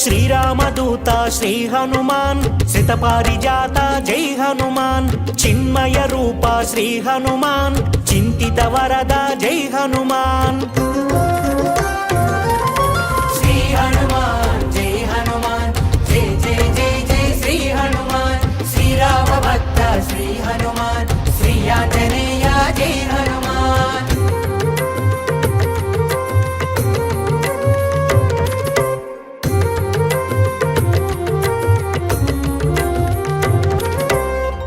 శ్రీరామదూత శ్రీ హనుమాన్ శతపారిజాత జై హనుమాన్ చిన్మయ రూప శ్రీ హనుమాన్ చింతిత వరద జై హనుమాన్ శ్రీ హనుమాన్ జై హనుమాన్ జై జై జై జై శ్రీ హనుమాన్ శ్రీరామ భక్త శ్రీ హనుమాన్ శ్రీ ఆంజనేయ జై హనుమాన్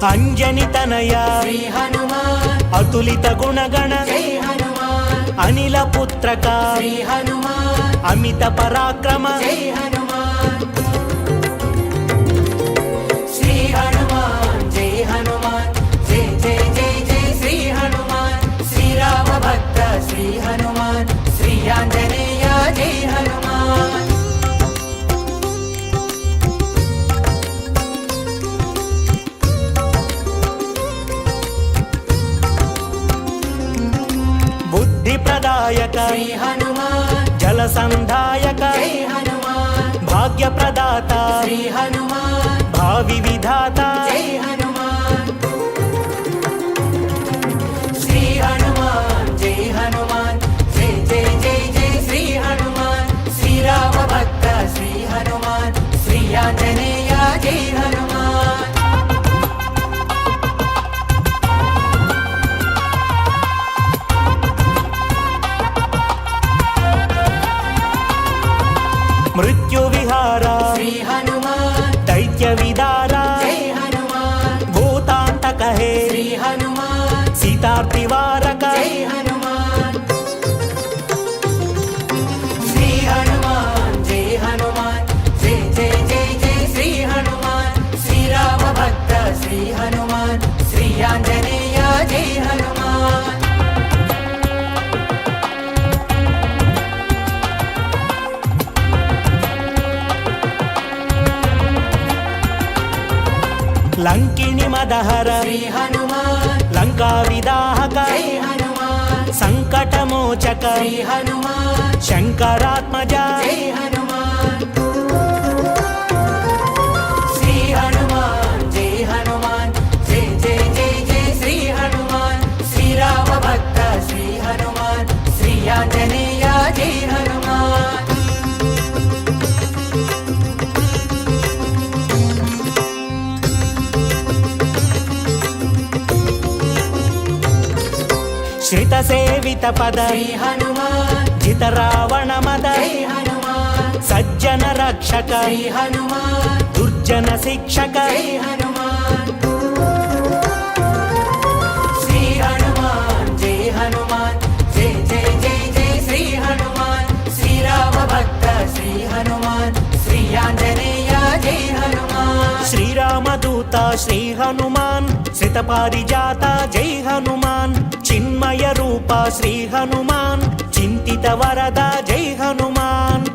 అంజని తనయ శ్రీ హనుమాన్ అతులిత గుణగణ జై హనుమాన్ అనిల పుత్రక శ్రీ హనుమాన్ అమిత పరాక్రమ జై హనుమాన్ శ్రీ హనుమాన్ జై హనుమాన్ జై జై జై జై శ్రీ హనుమాన్ శ్రీరామ భక్త శ్రీ హనుమాన్ శ్రీ ఆంజనేయ జై హనుమాన్ ప్రదాయక శ్రీ హనుమాన్ జల సంధాయక జై హనుమాన్ భాగ్య ప్రదాత శ్రీ హనుమాన్ భావి విధాత జై హనుమాన్ శ్రీ హనుమాన్ జై హనుమాన్ జై జై జై జై శ్రీ హనుమాన్ శ్రీరామ భక్త శ్రీ హనుమాన్ శ్రీ ఆంజనేయ జై హనుమాన్ మృత్యు విహార శ్రీ హనుమాన్ దైత్య విదార జై హనుమాన్ భూతాంతక హే శ్రీ హనుమాన్ సీతార్తి వారక జై హనుమాన్ శ్రీ హనుమాన్ జై హనుమాన్ జై జై జై జై శ్రీ హనుమాన్ శ్రీరామ భక్త శ్రీ హనుమాన్ శ్రీ ఆంజనేయ జై హనుమాన్ లంకిని మదహర శ్రీ హనుమాన్ లంకా విదాహక జై హనుమాన్ సంకటమోచక శ్రీ హనుమాన్ శంకరాత్మజ జై హనుమాన్ శ్రీ హనుమాన్ జై హనుమాన్ జై జై జై జై శ్రీ హనుమాన్ శ్రీరామ భక్త శ్రీ హనుమాన్ శ్రీ ఆంజనేయ జై హనుమాన్ శ్రిత సేవిత పద శ్రీ హనుమాన్ జిత రావణ మద జై హనుమాన్ సజ్జన రక్షక శ్రీ హనుమాన్ దుర్జన శిక్షక జై హనుమాన్ శ్రీ హనుమాన్ జై హనుమాన్ జై జై జై జై శ్రీ హనుమాన్ శ్రీరామ భక్త శ్రీ హనుమాన్ శ్రీ ఆంజనేయ జై హనుమాన్ శ్రీరామదూత శ్రీ హనుమాన్ శతపారిజాత జై హనుమాన్ చిన్మయ రూప శ్రీ హనుమాన్ చింతిత వరద జై హనుమాన్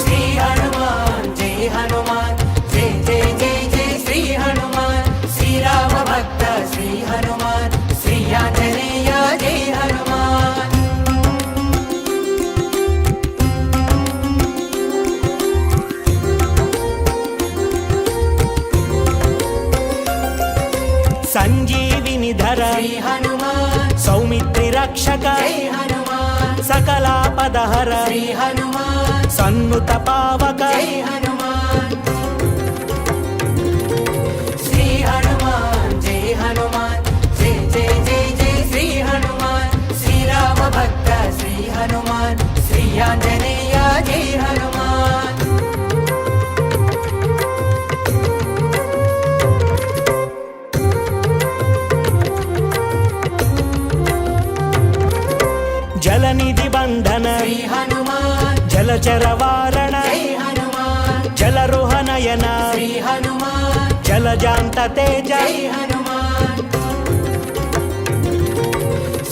శ్రీ హనుమాన్ జై హనుమాన్ జై జై జై జై శ్రీ హనుమాన్ శ్రీరామ భక్త శ్రీ హనుమాన్ శ్రీ ఆంజనేయ జై హనుమాన్ సంజీవిని ధర శ్రీ హనుమాన్ సౌమిత్రి రక్షక జై హనుమాన్ సకలాపదహర శ్రీ హనుమాన్ సన్నుత పావక జై హనుమాన్ శ్రీ హనుమాన్ జై హనుమాన్ జై జై జై జై శ్రీ హనుమాన్ శ్రీరామ భక్త శ్రీ హనుమాన్ శ్రీ ఆంజనేయ జై హనుమాన్ జలనిధి బంధన శ్రీ హనుమాన్ జలచర వారణ జై హనుమాన్ జలరుహనయన శ్రీ హనుమాన్ జలజాంత తేజ జై హనుమాన్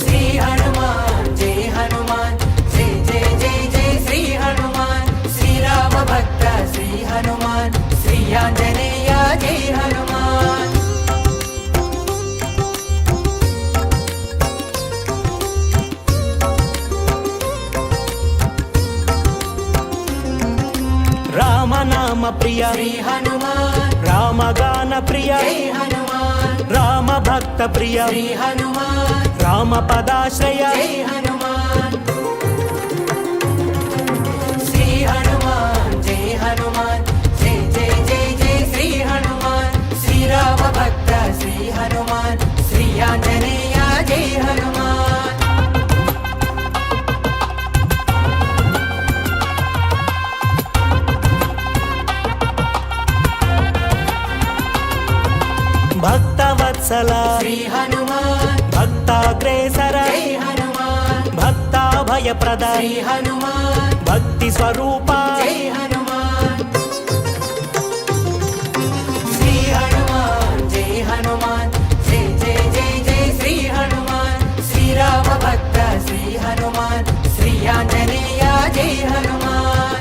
శ్రీ హనుమాన్ జై హనుమాన్ జై జై జై జై శ్రీ హనుమాన్ శ్రీరామ భక్త శ్రీ హనుమాన్ శ్రీ ఆంజనేయ జై హనుమాన్ ప్రియ శ్రీ హనుమాన్ రామగాన ప్రియ జై హనుమాన్ రామ భక్త ప్రియ శ్రీ హనుమాన్ రామ పదాశ్రయ జై హనుమాన్ శ్రీ హనుమాన్ జై హనుమాన్ జై జై జై జై శ్రీ హనుమాన్ శ్రీరామ భక్త శ్రీ హనుమాన్ శ్రీ ఆంజనేయ జై హనుమాన్ భక్తవత్సల శ్రీ హనుమాన్ భక్తాగ్రేసర జై హనుమాన్ భక్తాభయప్రద శ్రీ హనుమాన్ భక్తి స్వరూప జై హనుమాన్ శ్రీ హనుమాన్ జై హనుమాన్ జై జై జై జై శ్రీ హనుమాన్ శ్రీరామ భక్త శ్రీ హనుమాన్ శ్రీ ఆంజనేయ జై హనుమాన్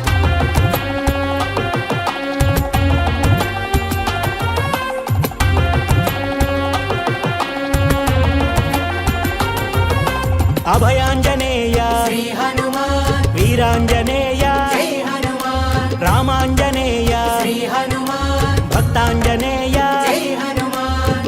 అభయాంజనేయ శ్రీ హనుమాన్ వీరాంజనేయ జై హనుమాన్ రామాంజనేయ శ్రీ హనుమాన్ భక్తాంజనేయ జై హనుమాన్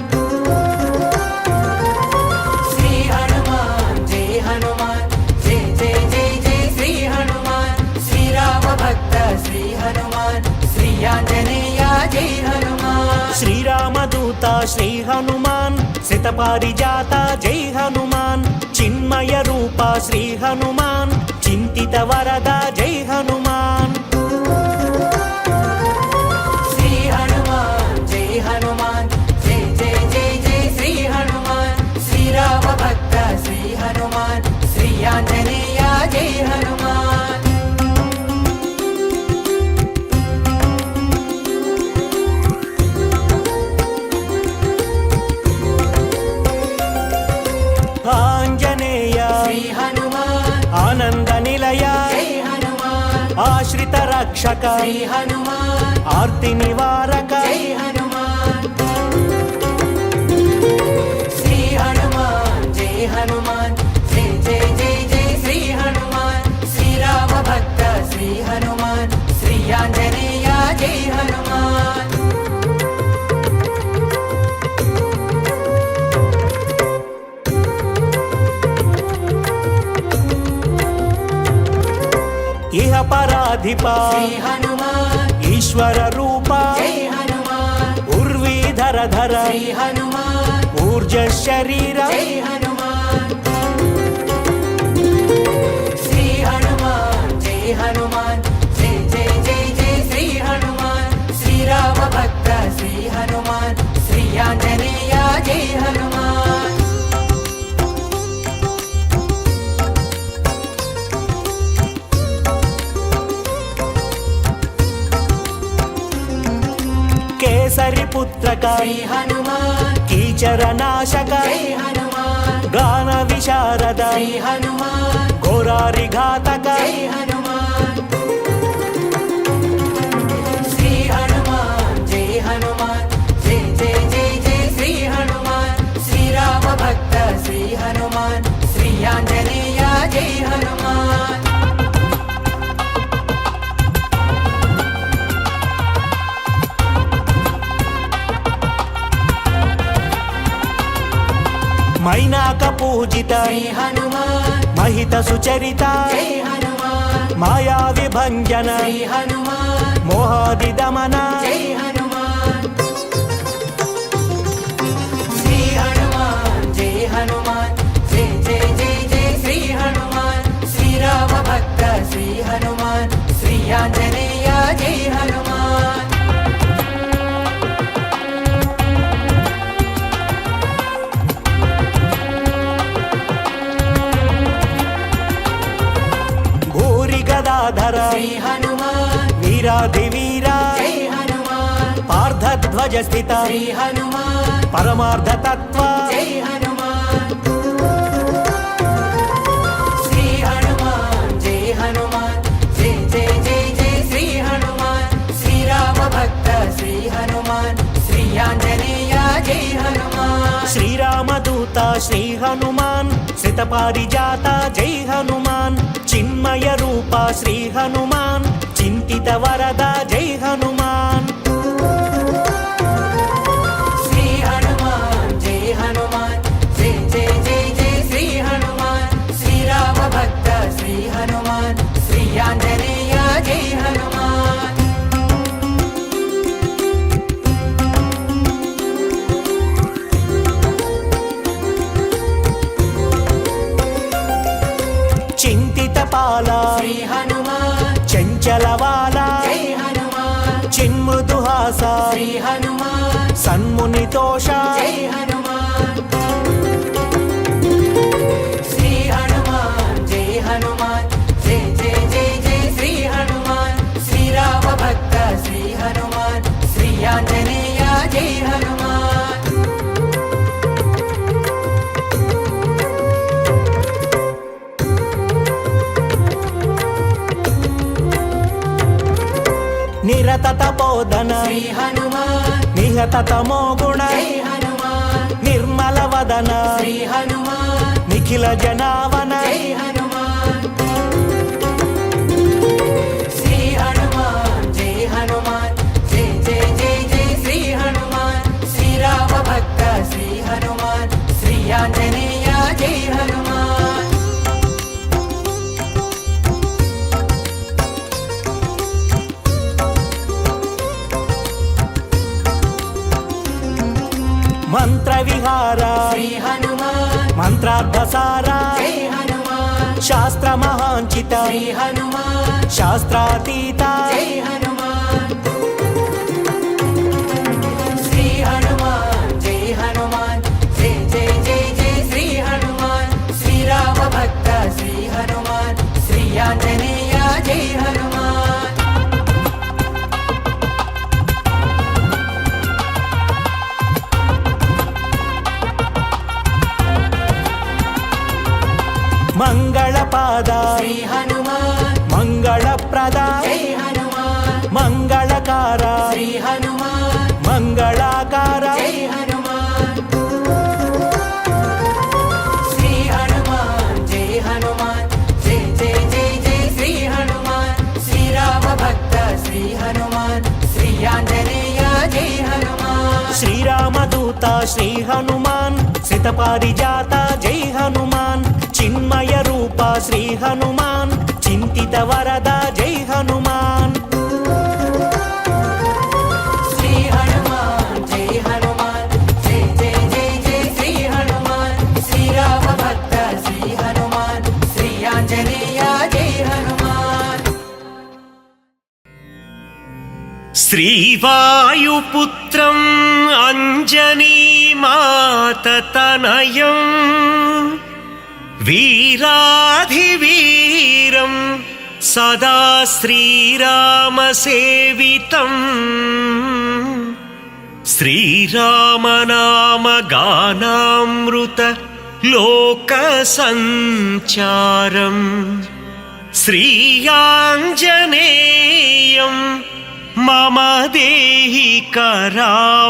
శ్రీ హనుమాన్ జై హనుమాన్ జై జై జై జై శ్రీ హనుమాన్ శ్రీరామ భక్త శ్రీ హనుమాన్ శ్రీ ఆంజనేయ జై హనుమాన్ శ్రీరామదూత శ్రీ హనుమాన్ శతపారిజాత జై హనుమాన్ చిన్మయ రూప శ్రీ హనుమాన్ చింతిత వరద జై హనుమాన్ శ్రీ హనుమాన్ జై హనుమాన్ జై జై జై జై శ్రీ హనుమాన్ శ్రీరామ భక్త శ్రీ హనుమాన్ శ్రీ ఆంజనేయ జై హనుమాన్ ఆంజనేయ శ్రీ హనుమాన్ ఆనంద నిలయ జై హనుమాన్ ఆశ్రిత రక్షక శ్రీ హనుమాన్ ఆర్తి నివారక జై హనుమాన్ శ్రీ హనుమాన్ జై హనుమాన్ జై జై జై జై శ్రీ హనుమాన్ శ్రీరామ భక్త శ్రీ హనుమాన్ శ్రీ ఆంజనేయ జై హనుమాన్ ఇహ పరాధిప శ్రీ హనుమాన్ ఈశ్వర రూప జై హనుమాన్ ఉర్వీధర ధర శ్రీ హనుమాన్ ఊర్జ శరీర జై హనుమాన్ శ్రీ హనుమాన్ జై హనుమాన్ జై జై జై జై శ్రీ హనుమాన్ శ్రీరామ భక్త శ్రీ హనుమాన్ శ్రీ ఆంజనేయ జై హనుమాన్ కేసరి పుత్రక శ్రీ హనుమాన్ కీచర నాశక జై హనుమాన్ గాన విశారద శ్రీ హనుమాన్ ఘోరారి ఘాతక జై హనుమాన్ శ్రీ హనుమాన్ జై హనుమాన్ జై జై జై జై శ్రీ హనుమాన్ శ్రీరామ భక్త శ్రీ హనుమాన్ శ్రీ ఆంజనేయ జై హనుమాన్ మైనాక పూజిత శ్రీ హనుమాన్ మహిత సుచరిత జై హనుమాన్ మాయా విభంజన శ్రీ హనుమాన్ మోహాది దమన జై హనుమాన్ శ్రీ హనుమాన్ జై హనుమాన్ జై జై జై జై శ్రీ హనుమాన్ శ్రీరామ భక్త శ్రీ హనుమాన్ శ్రీ ఆంజనేయ జై హనుమాన్ భూరి గదాధర శ్రీ హనుమాన్ వీరాధి వీరా జై హనుమాన్ పార్థధ్వజ స్థిత శ్రీ హనుమాన్ పరమార్థ తత్వ జై హనుమాన్ శ్రీ హనుమాన్ జై హనుమాన్ జై జై జై జై శ్రీ హనుమాన్ శ్రీరామ భక్త శ్రీ హనుమాన్ శ్రీ ఆంజనేయ జై హనుమాన్ శ్రీరామదూత శ్రీ హనుమాన్ శతపారిజాత జై హనుమాన్ చిన్మయ రూప శ్రీ హనుమాన్ చింతిత వరద జై హనుమాన్ చింతితపాల శ్రీ హనుమాన్ చంచలవాల జై హనుమాన్ చిన్మృదుహాస శ్రీ హనుమాన్ సన్మునితోష జై హనుమాన్ శ్రీ హనుమాన్ జై హనుమాన్ జై జై జై జై శ్రీ హనుమాన్ శ్రీరామ భక్త శ్రీ హనుమాన్ శ్రీ ఆంజనేయ జై హనుమాన్ నిరత తపోధన శ్రీ హనుమాన్ నిహత తమోగుణ జై హనుమాన్ నిర్మల వదన శ్రీ హనుమాన్ నిఖిల జనావన జై హనుమాన్ శ్రీ హనుమాన్ జై హనుమాన్ జై జై జై జై శ్రీ హనుమాన్ శ్రీరామ భక్త శ్రీ హనుమాన్ శ్రీ ఆంజనేయ జై హనుమాన్ మంత్ర విహార శ్రీ హనుమాన్ మంత్రార్థసార జై హనుమాన్ శాస్త్ర మహాంచిత శ్రీ హనుమాన్ శాస్త్రాతీత జై హనుమాన్ శ్రీ హనుమాన్ జై హనుమాన్ జై జై జై జై శ్రీ హనుమాన్ శ్రీరామ భక్త శ్రీ హనుమాన్ శ్రీ ఆంజనేయ జై హనుమాన్ మంగళపాద శ్రీ హనుమాన్ మంగళప్రద జై హనుమాన్ మంగళకార శ్రీ హనుమాన్ మంగళాకార జై హనుమాన్ శ్రీ హనుమాన్ జై హనుమాన్ జై జై జై జై శ్రీ హనుమాన్ శ్రీరామ భక్త శ్రీ హనుమాన్ శ్రీ ఆంజనేయ జై హనుమాన్ శ్రీరామదూత శ్రీ హనుమాన్ శతపారిజాత జై హనుమాన్ చిన్మయ రూప శ్రీ హనుమాన్ చింతిత వరద జై హనుమాన్ శ్రీ హనుమాన్ జై హనుమాన్ జై జై జై జై శ్రీ హనుమాన్ శ్రీరామ భక్త శ్రీ హనుమాన్ శ్రీ ఆంజనేయ జై హనుమాన్ శ్రీవాయుపుత్రం అంజనీమాతతనయం వీరాధివీరం సదా శ్రీరామసేవితం శ్రీరామనామగానామృత లోకసంచారం శ్రీయాంజనేయం మమ దేహి కరావలంబం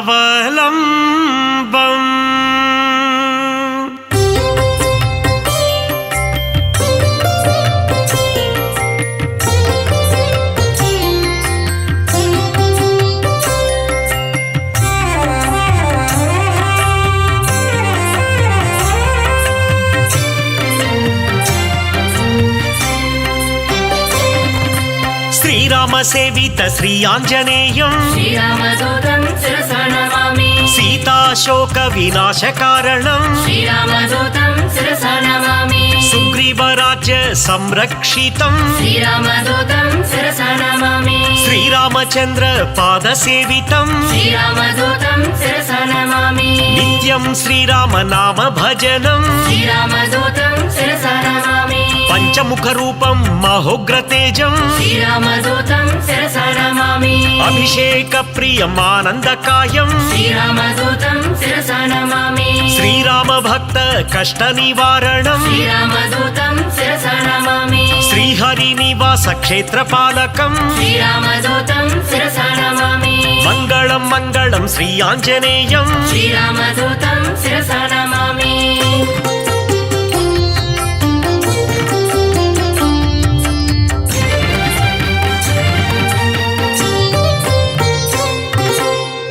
శ్రీరామ సేవిత శ్రీ ఆంజనేయం శ్రీరామదూతం శిరసా నమామి సీతాశోక వినాశ కారణం శ్రీరామదూతం శిరసా నమామి సుగ్రీవరాజ్య సంరక్షితం శ్రీరామదూతం శిరసా నమామి శ్రీరామచంద్ర పాద సేవితం శ్రీరామదూతం శిరసా నమామి నిత్యం శ్రీరామ నామ భజనం శ్రీరామదూతం శిరసా నమామి పంచముఖ రూపం మహోగ్ర తేజం శ్రీరామదూతం శిరసా నమామి అభిషేక ప్రియం ఆనందకాయం శ్రీరామదూతం శిరసా నమామి శ్రీరామ భక్త కష్ట నివారణం శ్రీరామదూతం శిరసా నమామి శ్రీహరి నివాస క్షేత్ర పాలకం శ్రీరామదూతం శిరసా నమామి మంగళం మంగళం శ్రీ ఆంజనేయం శ్రీరామదూతం శిరసా నమామి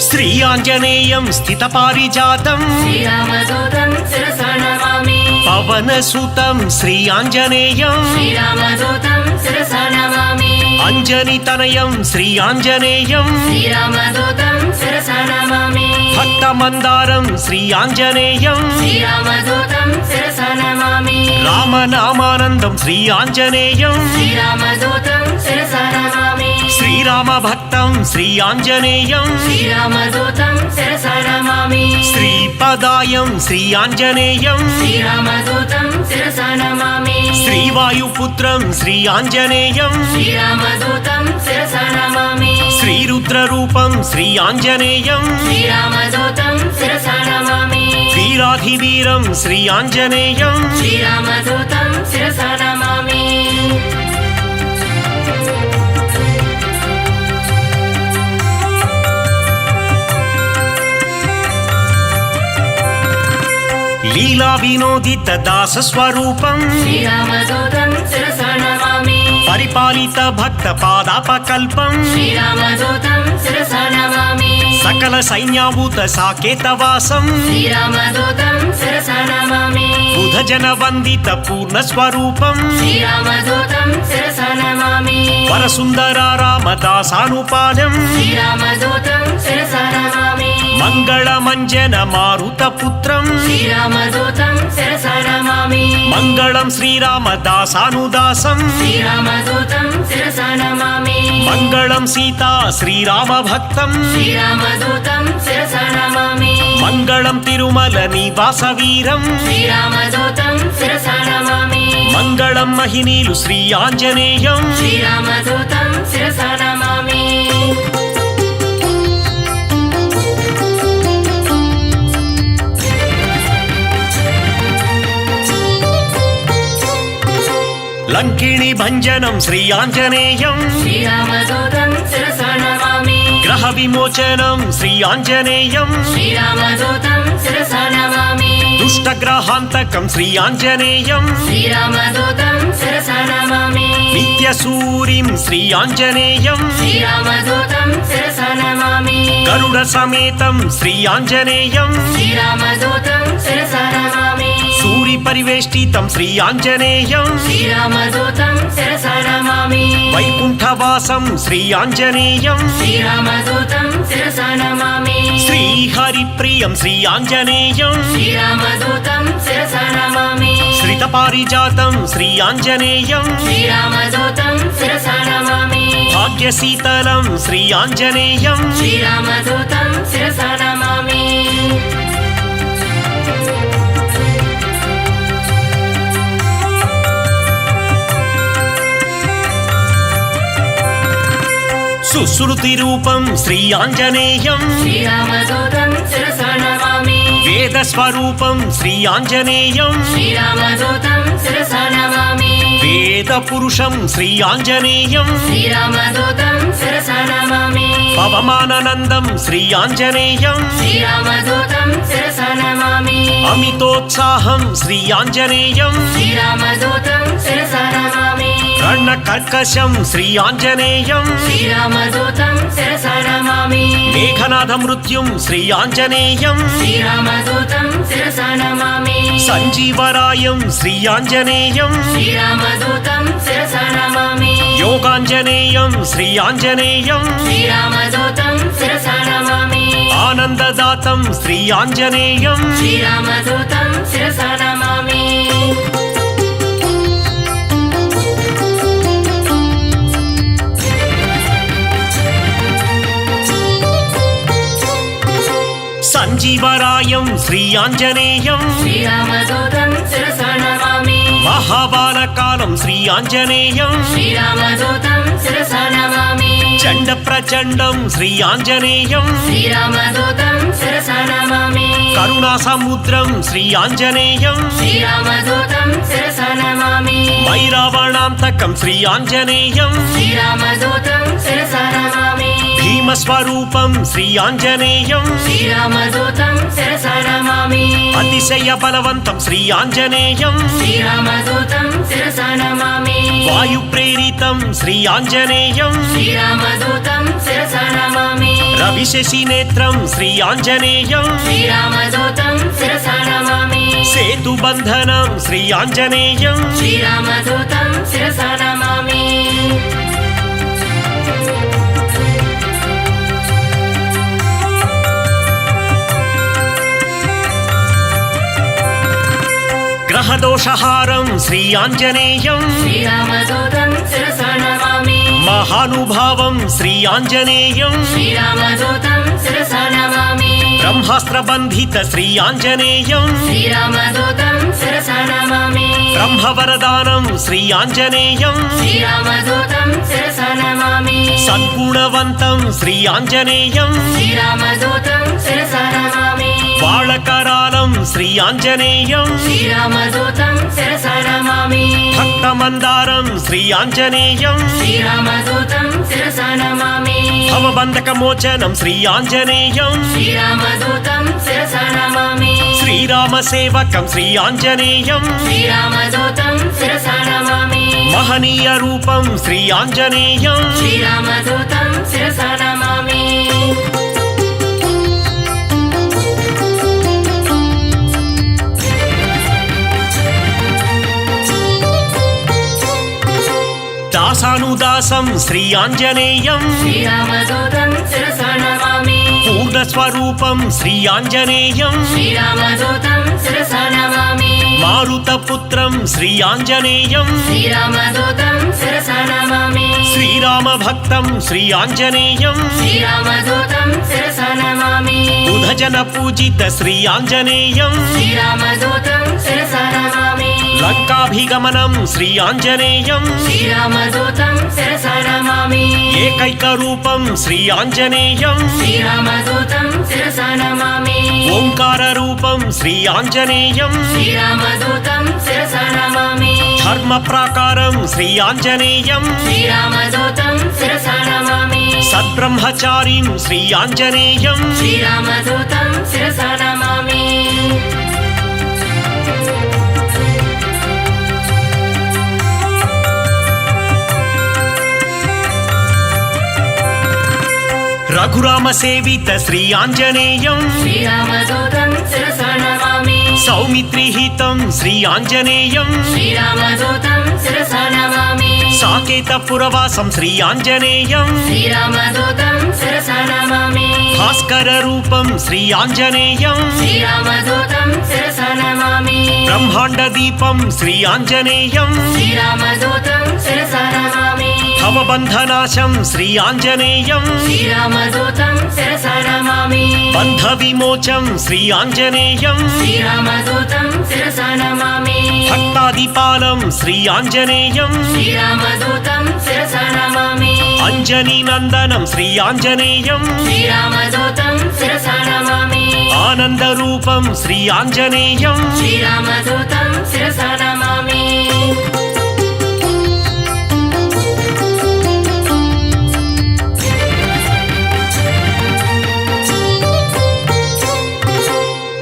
శ్రీ ఆంజనేయం స్థిత పారిజాతం శ్రీరామదూతం శిరసా నమామి పవనసుతం శ్రీ ఆంజనేయం శ్రీరామదూతం శిరసా నమామి అంజనితనయం శ్రీ ఆంజనేయం శ్రీరామదూతం శిరసా నమామి భక్తమందారం శ్రీ ఆంజనేయం శ్రీరామదూతం శిరసా నమామి రామనామానందం శ్రీ ఆంజనేయం శ్రీరామదూతం శిరసా నమామి శ్రీరామ భక్తం శ్రీ ఆంజనేయం శ్రీరామదూతం శిరసా నమామి శ్రీపదాయం శ్రీ ఆంజనేయం శ్రీరామదూతం శిరసా నమామి శ్రీవాయుపుత్రం శ్రీ ఆంజనేయం శ్రీరామదూతం శిరసా నమామి శ్రీరుద్రరూపం శ్రీ ఆంజనేయం శ్రీరామదూతం శిరసా నమామి వీరాధివీరం శ్రీ ఆంజనేయం శ్రీరామదూతం శిరసా నమామి లీలా వినోదిత దాస స్వరూపం శ్రీరామదూతం శిరసా నమామి పరిపాలిత భక్త పాదాపకల్పం శ్రీరామదూతం శిరసా నమామి సకల సైన్యాభూత సాకేతవాసం శ్రీరామదూతం శిరసా నమామి బుధజన వందిత పూర్ణ స్వరూపం శ్రీరామదూతం శిరసా నమామి వరసుందర రామదాసానుపాలం శ్రీరామదూతం శిరసా నమామి మంగళమంజన మారుత పుత్రం శ్రీరామదూతం శిరసా నమామి మంగళం శ్రీరామదాసానుదాసం శ్రీరామదూతం శిరసా నమామి మంగళం సీతా శ్రీరామ భక్తం శ్రీరామదూతం శిరసా నమామి మంగళం తిరుమల నివాస వీరం శ్రీరామదూతం శిరసా నమామి మంగళం మహినీలు శ్రీ ఆంజనేయం శ్రీరామదూతం శిరసా నమామి లంకిణి భంజనం శ్రీ ఆంజనేయం శ్రీరామదూతం శిరసా నమామి గ్రహ విమోచనం శ్రీ ఆంజనేయం శ్రీరామదూతం శిరసా నమామి దుష్టగ్రహాంతకం శ్రీ ఆంజనేయం శ్రీరామదూతం శిరసా నమామి నిత్య సూరిం శ్రీ ఆంజనేయం శ్రీరామదూతం శిరసా నమామి గరుడ సమేతం శ్రీ ఆంజనేయం శ్రీరామదూతం శిరసా నమామి సూరి పరివేష్టితం శ్రీ ఆంజనేయం శ్రీరామదూతం శిరసా నమామి వైకుంఠవాసం శ్రీ ఆంజనేయం శ్రీరామదూతం శిరసా నమామి శ్రీహరిప్రియం శ్రీ ఆంజనేయం శ్రీరామదూతం శిరసా నమామి శ్రిత పారిజాతం శ్రీ ఆంజనేయం శ్రీరామదూతం శిరసా నమామి భాగ్యశీతలం శ్రీ ఆంజనేయం శ్రీరామదూతం శిరసా నమామి సుశ్రుతి రూపం శ్రీ ఆంజనేయం శ్రీరామదూతం శిరసా నమామి వేద స్వరూపం శ్రీ ఆంజనేయం శ్రీరామదూతం శిరసా నమామి వేద పురుషం శ్రీ ఆంజనేయం శ్రీరామదూతం శిరసా నమామి పవమానందం శ్రీ ఆంజనేయం శ్రీరామదూతం శిరసా నమామి అమితోత్సాహం శ్రీ ఆంజనేయం శ్రీరామదూతం శిరసా నమామి రణ కర్కశం శ్రీ ఆంజనేయం శ్రీరామదూతం శిరసా నమామి మేఘనాథ మృత్యుం శ్రీ ఆంజనేయం శ్రీరామదూతం శిరసా నమామి సంజీవరాయం శ్రీ ఆంజనేయం శ్రీరామదూతం శిరసా నమామి యోగాంజనేయం శ్రీ ఆంజనేయం శ్రీరామదూతం శిరసా నమామి ఆనందదాతం శ్రీ ఆంజనేయం శ్రీరామదూతం శిరసా నమామి సంజీవరాయం శ్రీ ఆంజనేయం శ్రీరామదూతం శిరసా నమామి మహాబాలకాలం శ్రీ ఆంజనేయం శ్రీరామదూతం శిరసా నమామి చండ ప్రచండం శ్రీ ఆంజనేయం శ్రీరామదూతం శిరసా నమామి కరుణా సముద్రం శ్రీ ఆంజనేయం శ్రీరామదూతం శిరసా నమామి వైరావణాంతకం శ్రీ ఆంజనేయం శ్రీరామదూతం శిరసా నమామి భీమస్వరూపం శ్రీ ఆంజనేయం శ్రీరామదూతం శిరసా నమామి అతిశయ బలవంతం శ్రీ ఆంజనేయం శ్రీరామదూతం శిరసా నమామి వాయు ప్రేరి రవిచంద్రార్చితం శ్రీ ఆంజనేయం శ్రీరామదూతం శిరసా నమామి రవిశశినేత్రం శ్రీ ఆంజనేయం శ్రీరామదూతం శిరసా నమామి సేతుబంధనం శ్రీ ఆంజనేయం శ్రీరామదూతం శిరసా నమామి గ్రహదోషహారం శ్రీ ఆంజనేయం శ్రీరామదూతం శిరసా నమామి మహానుభావం శ్రీ ఆంజనేయం శ్రీరామదూతం శిరసా నమామి బ్రహ్మాస్త్రబంధిత శ్రీ ఆంజనేయం శ్రీరామదూతం శిరసా నమామి బ్రహ్మవరదానం శ్రీ ఆంజనేయం శ్రీరామదూతం శిరసా నమామి సద్గుణవంతం శ్రీ ఆంజనేయం శ్రీరామదూతం శిరసా నమామి బాళకరాలం శ్రీ ఆంజనేయం శ్రీరామదూతం శిరసా నమామి భక్తమందారం శ్రీ ఆంజనేయం శ్రీరామదూతం శిరసా నమామి భవబంధకమోచనం శ్రీ ఆంజనేయం శ్రీరామదూతం శిరసా నమామి శ్రీరామసేవకం శ్రీ ఆంజనేయం శ్రీరామదూతం శిరసా నమామి మహనీయ రూపం శ్రీ ఆంజనేయం శ్రీరామదూతం శిరసా నమామి దాసానుదాసం శ్రీ ఆంజనేయం శ్రీరామదూతం శిరసా నమామి పూర్ణస్వరూపం శ్రీ ఆంజనేయం శ్రీరామదూతం శిరసా నమామి మారుతపుత్రం శ్రీ ఆంజనేయం శ్రీరామదూతం శిరసా నమామి శ్రీరామభక్తం శ్రీ ఆంజనేయం శ్రీరామదూతం శిరసా నమామి బుధజన పూజిత శ్రీ ఆంజనేయం శ్రీరామదూతం శిరసా నమామి లంకాభిగమనం శ్రీ ఆంజనేయం శ్రీరామదూతం శిరసా నమామి ఏకైక రూపం శ్రీ ఆంజనేయం శ్రీరామదూతం శిరసా నమామి ఓంకార రూపం శ్రీ ఆంజనేయం శ్రీరామదూతం శిరసా నమామి ధర్మ ప్రాకారం శ్రీ ఆంజనేయం శ్రీరామదూతం శిరసా నమామి సద్బ్రహ్మచారిం శ్రీ ఆంజనేయం శ్రీరామదూతం శిరసా నమామి రఘురామ సేవిత శ్రీ ఆంజనేయం శ్రీరామదూతం శిరసా నమామి సౌమిత్రిహితం శ్రీ ఆంజనేయం శ్రీరామదూతం శిరసా నమామి సాకేత పురవాసం శ్రీ ఆంజనేయం శ్రీరామదూతం శిరసా నమామి భాస్కర రూపం శ్రీ ఆంజనేయం శ్రీరామదూతం శిరసా నమామి బ్రహ్మాండ దీపం శ్రీ ఆంజనేయం శ్రీరామదూతం శిరసా నమామి భవబంధనాశం శ్రీ ఆంజనేయం శ్రీరామదూతం శిరసా నమామి బంధ విమోచం శ్రీ ఆంజనేయం శ్రీరామదూతం శిరసా నమామి భక్తాదిపాలం శ్రీ ఆంజనేయం శ్రీరామదూతం శిరసా నమామి అంజనీ నందనం శ్రీ ఆంజనేయం శ్రీరామదూతం శిరసా నమామి ఆనంద రూపం శ్రీ ఆంజనేయం శ్రీరామదూతం శిరసా నమామి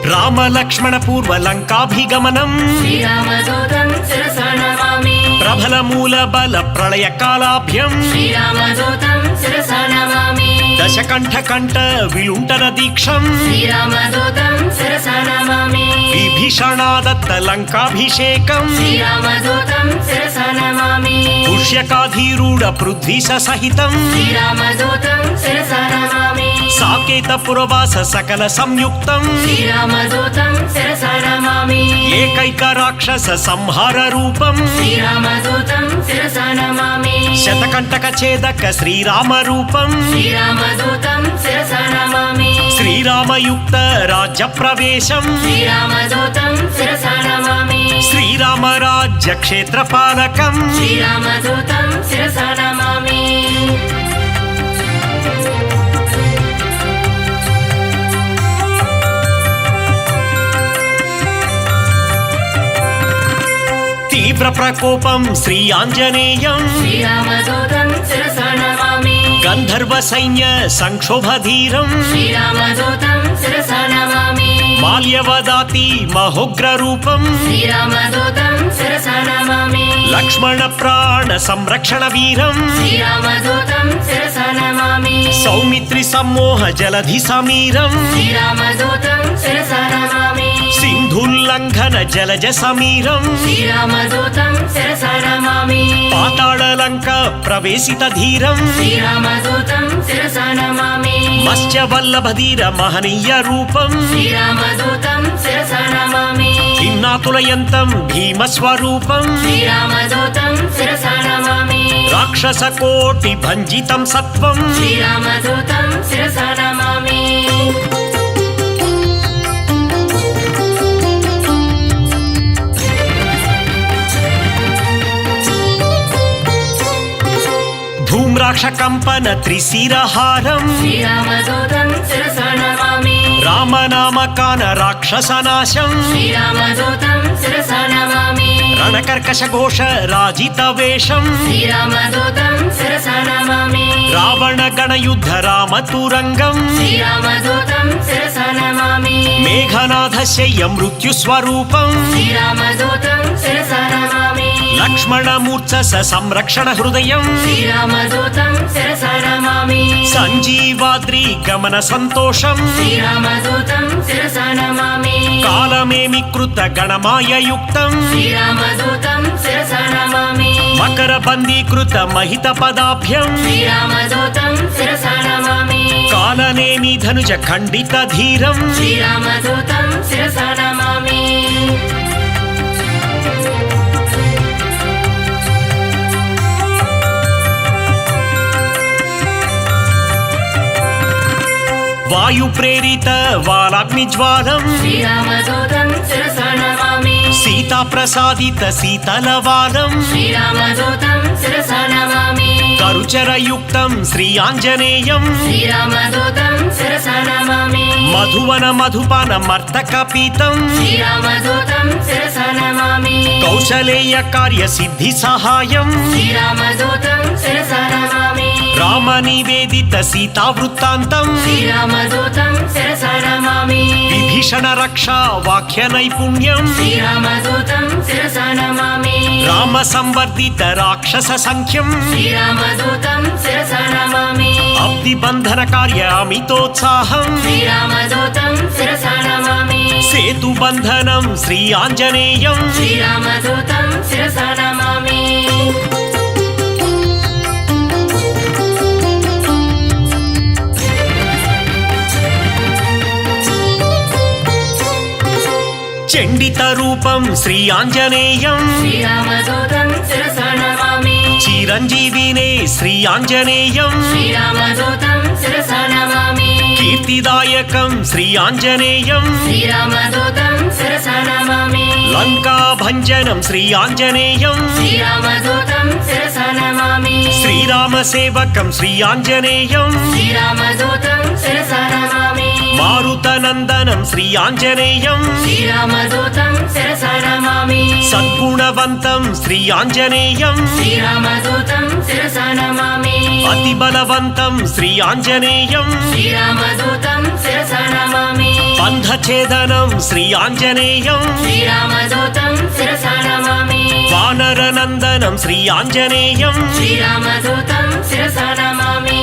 రామ లక్ష్మణ పూర్వ లంకాభిగమనం శ్రీరామదూతం శిరసా నమామి ప్రబల మూల బల ప్రళయ కాలాభ్యం శ్రీరామదూతం శిరసా నమామి దశకంఠ కంఠ విలుంటన దీక్షం శ్రీరామదూతం శిరసా నమామి విభీషణాదత్త లంకాభిషేకం శ్రీరామదూతం శిరసా నమామి పుష్యకాధీరూఢ పృథ్వీశ సహితం శ్రీరామదూతం శిరసా నమామి సాకేత పురవాస సకల సంయుక్తం శ్రీరామదూతం శిరసా నమామి ఏకైక రాక్షస సంహార రూపం శ్రీరామదూతం శిరసా నమామి శతకంటక ఛేదక శ్రీరామ రూపం శ్రీరామదూతం శిరసా నమామి శ్రీరామయుక్త రాజ్య ప్రవేశం శ్రీరామదూతం శిరసా నమామి శ్రీరామ రాజ్య క్షేత్ర పాలకం శ్రీరామదూతం శిరసా నమామి తీవ్ర ప్రకోపం శ్రీ ఆంజనేయం శ్రీరామదూతం శిరసా నమామి గంధర్వ సైన్య సంక్షోభధీరం శ్రీరామదూతం శిరసా నమామి మాల్యవదాతి మహోగ్ర రూపం శ్రీరామదూతం శిరసా నమామి లక్ష్మణ ప్రాణ సంరక్షణ వీరం శ్రీరామదూతం శిరసా నమామి సౌమిత్రి సమ్మోహ జలధి సమీరం శ్రీరామదూతం శిరసా నమామి సింధుల్లంఘన జలజ సమీరం శ్రీరామదూతం శిరసా నమామి పాతాళలంక ప్రవేశిత ధీరం శ్రీరామదూతం శిరసా నమామి మత్స్యవల్లభధీర మహనీయ రూపం శ్రీరామదూతం శిరసా నమామి కిన్నాతులయంతం భీమస్వరూపం శ్రీరామదూతం శిరసా నమామి రాక్షస కోటి భంజితం సత్వం శ్రీరామదూతం శిరసా నమామి ధూమ్రాక్ష కంపన త్రిశిరహారం శ్రీరామదూతం శిరసా నమామి రామనామకాన రాక్షసనాశం శ్రీరామదూతం శిరసా నమామి రణకర్కశ ఘోష రాజిత వేషం శ్రీరామదూతం శిరసా నమామి రావణ గణయుద్ధ రామతురంగం శ్రీరామదూతం శిరసా నమామి మేఘనాథ శయ్య మృత్యు స్వరూపం శ్రీరామదూతం శిరసా నమామి లక్ష్మణమూర్ఛ సంరక్షణ హృదయం శ్రీరామదూతం శిరసా నమామి సంజీవాద్రి గమన సంతోషం శ్రీరామదూతం శిరసా నమామి కాలమేమి కృత గణమాయ యుక్తం శ్రీరామదూతం శిరసా నమామి మకర బందీకృత మహిత పదాభ్యం శ్రీరామదూతం శిరసా నమామి కాలనేమి ధనుజ ఖండిత ధీరం శ్రీరామదూతం శిరసా నమామి వాయు ప్రేరిత వాలాగ్నిజ్వాలం శ్రీరామదూతం శిరసా నమామి సీతా ప్రసాదిత శీతలవాలం శ్రీరామదూతం శిరసా నమామి కరుచరయుక్తం శ్రీ ఆంజనేయం శ్రీరామదూతం శిరసా నమామి మధువన మధుపాన మర్తక పీతం శ్రీరామదూతం శిరసా నమామి కౌశలేయ కార్య సిద్ధి సహాయం శ్రీరామదూతం శిరసా నమామి రామ నివేదిత సీతా వృత్తాంతం శ్రీరామదూతం శిరసా నమామి విభీషణ రక్షా వాక్య నైపుణ్యం శ్రీరామదూతం శిరసా నమామి రామ సంవర్ధిత రాక్షస సంఖ్యం శ్రీరామదూతం శిరసా నమామి అబ్ది బంధన కార్య అమితోత్సాహం శ్రీరామదూతం శిరసా నమామి సేతు బంధనం శ్రీ ఆంజనేయం శ్రీరామదూతం శిరసా నమామి చండిత రూపం శ్రీ ఆంజనేయం శ్రీరామదూతం శిరసా నమామి చిరంజీవినే శ్రీ ఆంజనేయం శ్రీరామదూతం శిరసా నమామి కీర్తిదాయకం శ్రీ ఆంజనేయం శ్రీరామదూతం శిరసా నమామి లంకా భంజనం శ్రీ ఆంజనేయం శ్రీరామదూతం శిరసా నమామి శ్రీరామ సేవకం శ్రీ ఆంజనేయం శ్రీరామదూతం శిరసా నమామి మారుతనందనం శ్రీ ఆంజనేయం శ్రీరామదూతం శిరసా నమామి సద్గుణవంతం శ్రీ ఆంజనేయం శ్రీరామదూతం శిరసా నమామి అతి బలవంతం శ్రీ ఆంజనేయం శ్రీరామదూతం శిరసా నమామి బంధఛేదనం శ్రీ ఆంజనేయం శ్రీరామదూతం శిరసా నమామి వానరనందనం శ్రీ ఆంజనేయం శ్రీరామదూతం శిరసా నమామి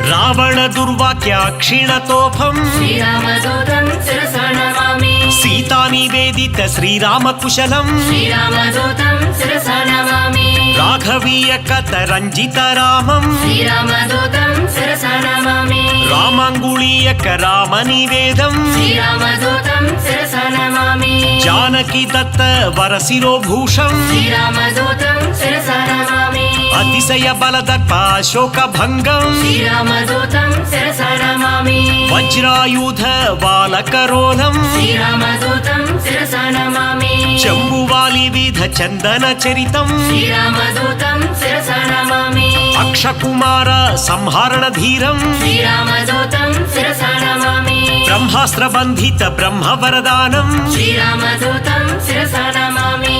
రావణ దుర్వాక్య క్షీణతోఫం శ్రీరామదూతం శిరసా నమామి సీతా నివేదిత శ్రీరామ కుశలం శ్రీరామదూతం శిరసా నమామి రాఘవీయ కథ రంజిత రామం శ్రీరామదూతం శిరసా నమామి రామాంగుళీయక రామ నివేదం శ్రీరామదూతం శిరసా నమామి జానకి దత్త వరశిరోభూషం శ్రీరామదూతం శిరసా నమామి అతిశయ బలదర్ప శోక భంగం శ్రీరామదూతం శిరసా నమామి వజ్రాయుధ బాలకరోలం శ్రీరామదూతం శిరసా నమామి చంబువాలి విధ చందన చరితం శ్రీరామదూతం శిరసా నమామి అక్షకుమార సంహరణ ధీరం శ్రీరామదూతం శిరసా నమామి బ్రహ్మాస్త్ర బంధిత బ్రహ్మ వరదానం శ్రీరామదూతం శిరసా నమామి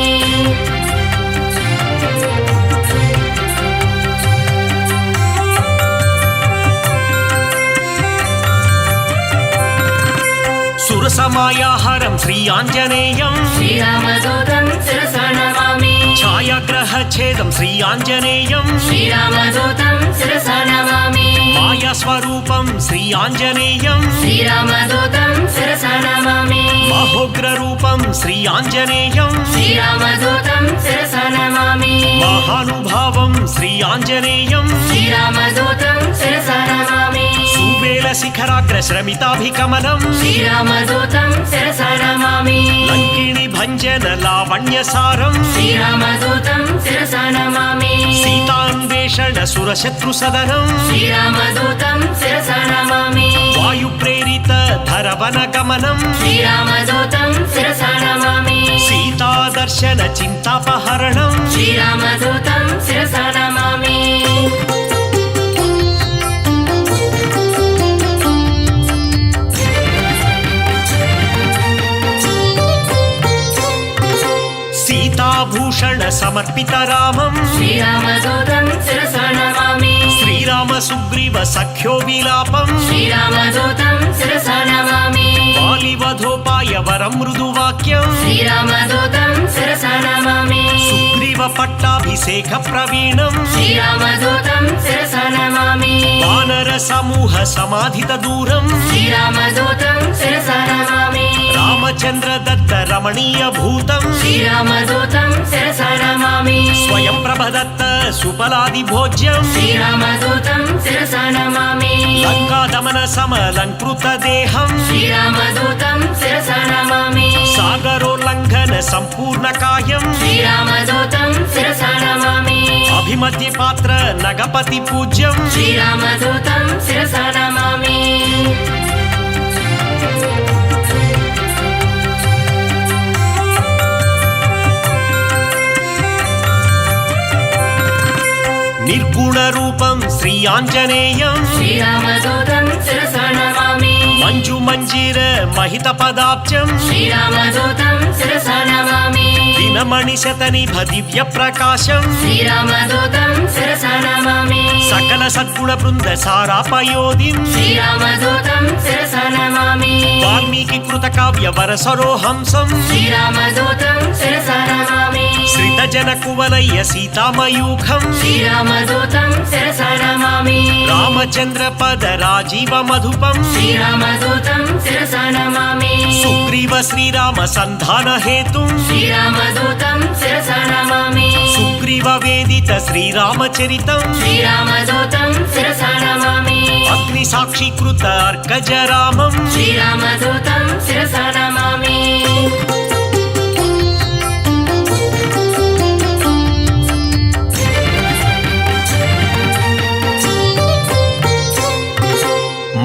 మాయాహారం శ్రీ ఆంజనేయం శ్రీరామదూతం శిరసా నమామి ఛాయాగ్రహఛేదం శ్రీ ఆంజనేయం శ్రీరామదూతం శిరసా నమామి మాయాస్వరూపం శ్రీ ఆంజనేయం శ్రీరామదూతం శిరసా నమామి మహోగ్రరూపం శ్రీ ఆంజనేయం శ్రీరామదూతం శిరసా నమామి మహానుభావం శ్రీ ఆంజనేయం శ్రీరామదూతం శిరసా నమామి సువేల శిఖరాగ్ర శ్రమితాభికమలం శ్రీరామదూతం శిరసా నమామి లంకిణి భంజన లావణ్యసారం శ్రీరామదూతం శిరసా నమామి సీతాన్వేషణ సురశత్రు సదనం శ్రీరామదూతం శిరసా నమామి వాయు ప్రేరిత ధరవన గమనం శ్రీరామదూతం శిరసా నమామి సీతాదర్శన చింతాపహరణం శ్రీరామదూతం శిరసా నమామి సీతాభూషణ సమర్పిత రామం శ్రీరామదూతం శిరసా నమామి శ్రీరామ సుగ్రీవ సఖ్యో విలాపం శ్రీరామదూతం శిరసా నమామి బాలివధోపాయ వరం మృదువాక్యం శ్రీరామదూతం శిరసా నమామి సుగ్రీవ పట్టాభిషేక ప్రవీణం శ్రీరామదూతం శిరసా నమామి వానర సమూహ సమాధిత దూరం శ్రీరామదూతం శిరసా నమామి రామచంద్ర దత్త రమణీయ భూతం శ్రీరామదూతం శిరసా నమామి స్వయం ప్రభదత్త సుఫలాది భోజ్యం శ్రీరామదూతం శిరసా నమామి లంకాదమన సమలంకృత దేహం శ్రీరామదూతం శిరసా నమామి సాగరోల్లంఘన సంపూర్ణ కాయం శ్రీరామదూతం శిరసా నమామి అభిమధ్య పాత్ర నగపతి పూజ్యం శ్రీరామదూతం శిరసా నమామి నిర్గుణ రూపం శ్రీ ఆంజనేయం శ్రీరామదూతం శిరసా నమామి మంజు మంజీర మహిత పదాబ్జం శ్రీరామదూతం శిరసా నమామి దినమణి శతనిభ దివ్య ప్రకాశం శ్రీరామదూతం శిరసా నమామి సకల సద్గుణ బృంద సారాపయోధిం శ్రీరామదూతం శిరసా నమామి వాల్మీకి కృత కావ్య వరసరోహంసం శ్రీరామదూతం శిరసా నమామి శ్రిత జన కువలయ్య సీతామయూఖం శ్రీరామదూతం శిరసా నమామి రామచంద్ర పద రాజీవ మధుపం శ్రీరామదూతం శిరసా నమామి సుగ్రీవ శ్రీరామ సంధాన హేతుం శ్రీరామదూతం శిరసా నమామి సుగ్రీవ వేదిత శ్రీరామచరితం శ్రీరామదూతం శిరసా నమామి అగ్ని సాక్షీకృత అర్కజ రామం శ్రీరామదూతం శిరసా నమామి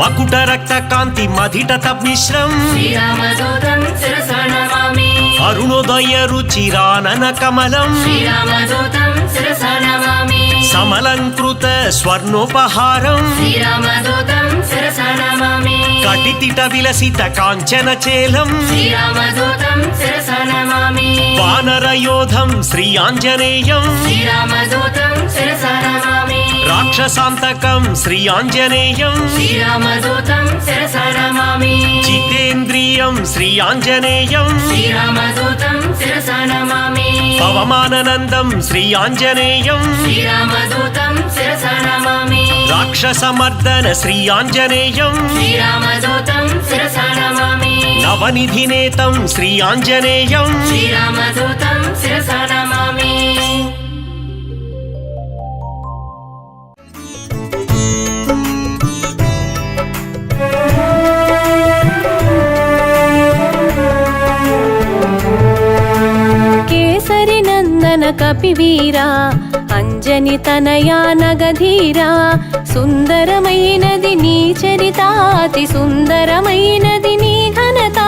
మకుట రక్త కాంతి మధిట తమిశ్రం శ్రీరామదూతం శిరసా నమామి అరుణోదయ రుచిరానన కమలం శ్రీరామదూతం శిరసా నమామి సమలంకృత స్వర్ణోపహారం శ్రీరామదూతం శిరసా నమామి కటితిట విలసిత కాంచన చేలం శ్రీరామదూతం శిరసా నమామి వానరయోధం శ్రీ ఆంజనేయం శ్రీరామదూతం శిరసా నమామి రాక్షసాంతకం శ్రీ ఆంజనేయం శ్రీరామదూతం శిరసా నమామి జితేంద్రియం శ్రీ ఆంజనేయం శ్రీరామదూతం శిరసా నమామి పవమాననందం శ్రీ ఆంజనేయం శ్రీరామదూతం శిరసా నమామి రాక్షసమర్దన శ్రీ ఆంజనేయం శ్రీరామదూతం శిరసా నమామి నవనిధినేతం శ్రీ ఆంజనేయం శ్రీరామదూతం శిరసా నమామి కేసరి నందన కపివీరా అంజని తనయా నగధీరా సుందరమైనది నీ చరితాతి సుందరమైనది నీ ఘనత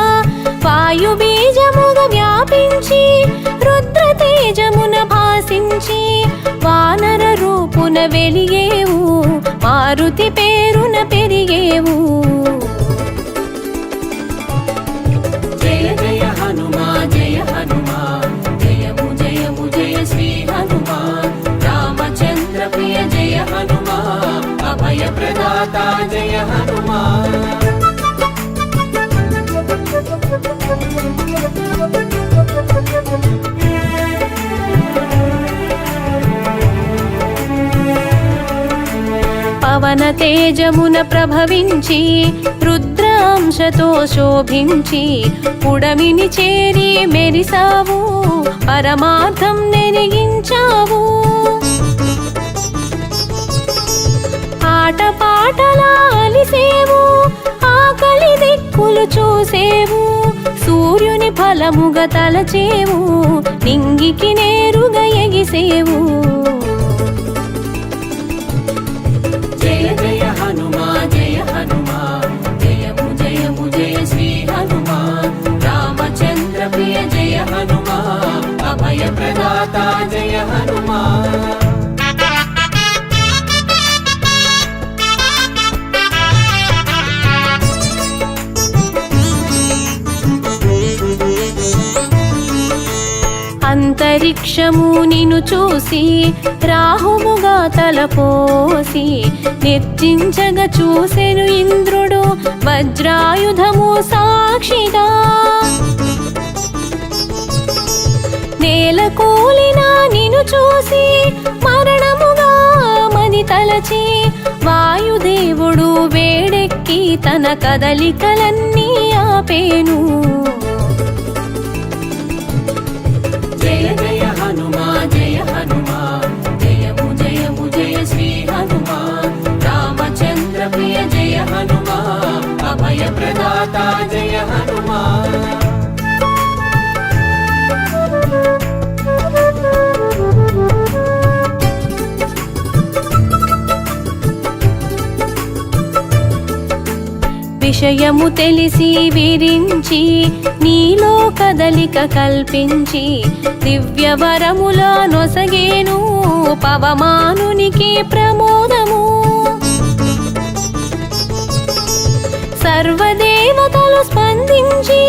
వాయు బీజముగ వ్యాపించి రుద్ర తేజమున భాసించి వానర రూపున వెలిగేవు మారుతి పేరున పెరిగేవు జయ జయ హనుమా జయ హనుమా జయము జయము జయ శ్రీ హనుమాన్ రామచంద్ర ప్రియ జయ హనుమా అభయ ప్రదాత జయ హనుమా పవన తేజమున ప్రభవించి రుద్రాంశతో శోభించి పుడమిని చేరి మెరిసావు పరమార్థం నెరిగించావు ఆట పాటలా అలిసేవు ఆకలి దిక్కులు చూసేవు సూర్యుని ఫలముగా తలచేవు నింగికి నేరుగా ఎగిసేవు జయ జయ హనుమా జయ హనుమా జయము జయము జయ శ్రీ హనుమాన్ రామచంద్ర ప్రియ జయ హనుమా అభయ ప్రదాత జయ హనుమా అంతరిక్షము నిన్ను చూసి రాహువుగా తలపోసి నిర్జించగా చూసెను ఇంద్రుడు వజ్రాయుధము సాక్షిగా నేల కూలిన నిన్ను చూసి మరణముగా మది తలచి వాయుదేవుడు వేడెక్కి తన కదలికలన్నీ ఆపేను జయ జయ హనుమా జయ హనుమా జయము జయము జయ శ్రీ హనుమాన్ రామచంద్ర ప్రియ జయ హనుమా అభయ ప్రదాత జయ హనుమా విషయము తెలిసి విరించి నీలో కదలిక కల్పించి దివ్యవరముల నొసగేను పవమానునికి ప్రమోదము సర్వదేవతలు స్పందించి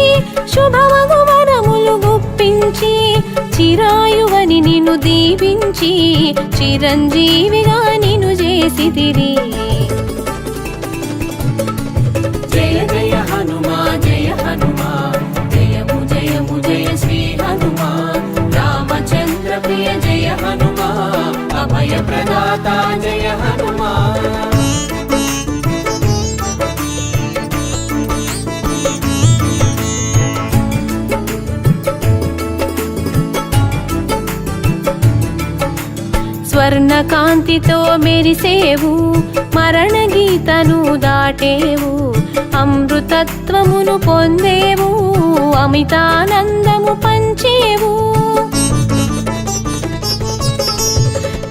శుభమగు వరములు గుప్పించి చిరాయువని నిన్ను దీవించి చిరంజీవిగా నిన్ను చేసితిరి జయ జయ హనుమా జయ హనుమా జయము జయము జయ శ్రీ హనుమాన్ రామచంద్ర ప్రియ జయ హనుమా అభయ ప్రదాత జయ హనుమా స్వర్ణ కాంతితో మెరిసేవు మరణ గీతను దాటేవు అమృతత్వమును పొందేవు అమితానందము పంచేవు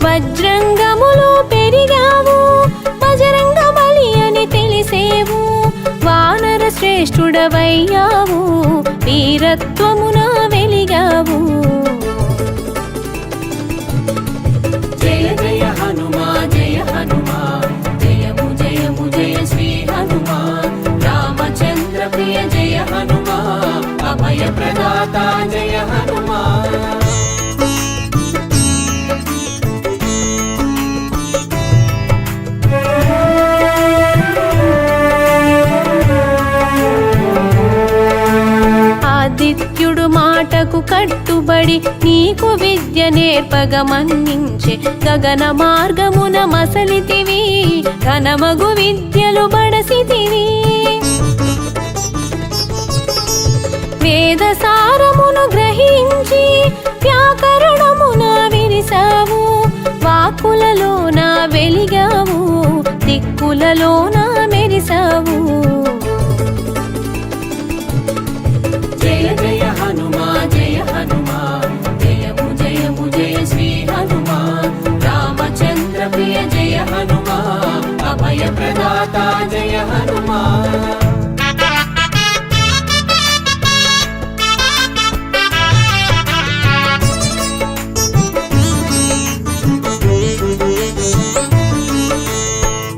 వజ్రంగములో పెరిగావు బజరంగ బలి అని తెలిసేవు వానర శ్రేష్ఠుడవయ్యావు వీరత్వమున వెలిగావు జయ జయ హనుమా జయ హనుమా జయము జయము జయ శ్రీ హనుమాన్ రామచంద్ర ప్రియ జయ హనుమా అభయ ప్రదాత జయ హనుమా ఆదిత్యుడు మాటకు కట్టుబడి నీకు విద్య నేర్పగ మన్నించే గగన మార్గమున మసలితివి ఘనమగు విద్యలు బడసితివి వేద సారమును గ్రహించి వ్యాకరణమున విరిసావు వాక్కులలోన వెలిగావు దిక్కులలోన మెరిసావు జయ జయ హనుమా జయ హనుమా జయము జయము జయ శ్రీ హనుమాన్ రామచంద్ర ప్రియ జయ హనుమా అభయ ప్రదాత జయ హనుమా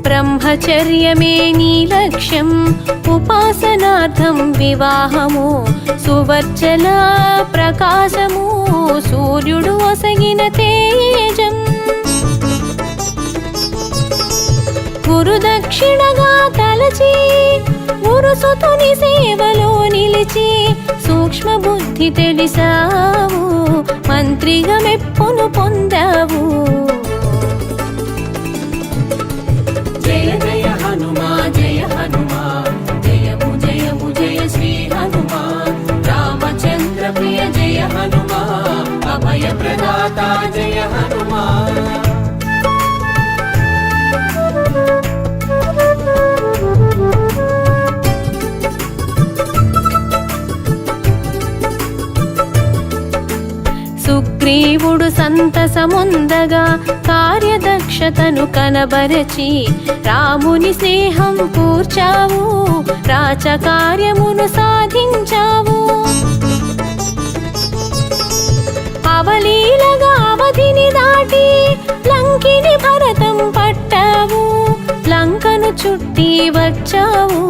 బ్రహ్మచర్యమే నీ లక్ష్యం ఉపాసనార్థం వివాహము సువర్చల ప్రకాశము సూర్యుడు ఒసగిన తేజం గురు దక్షిణగా తలచి గురు సుతుని సేవలో నిలిచి సూక్ష్మ బుద్ధి తెలిసావు, మంత్రిగా మెప్పును పొందావు. జయ జయ హనుమా జయ హనుమా, జయము జయము జయ శ్రీ హనుమా. రామచంద్ర ప్రియ జయ హనుమా, అభయ ప్రదాత జయ హనుమా. సుగ్రీవుడు సంతసముందగా కార్యదక్షతను కనబరచి రాముని స్నేహం కూర్చావు, రాచకార్యమును సాధించావు. అవలీలగా అవధిని దాటి లంకిని భరతం పట్టావు, లంకను చుట్టి వచ్చావు,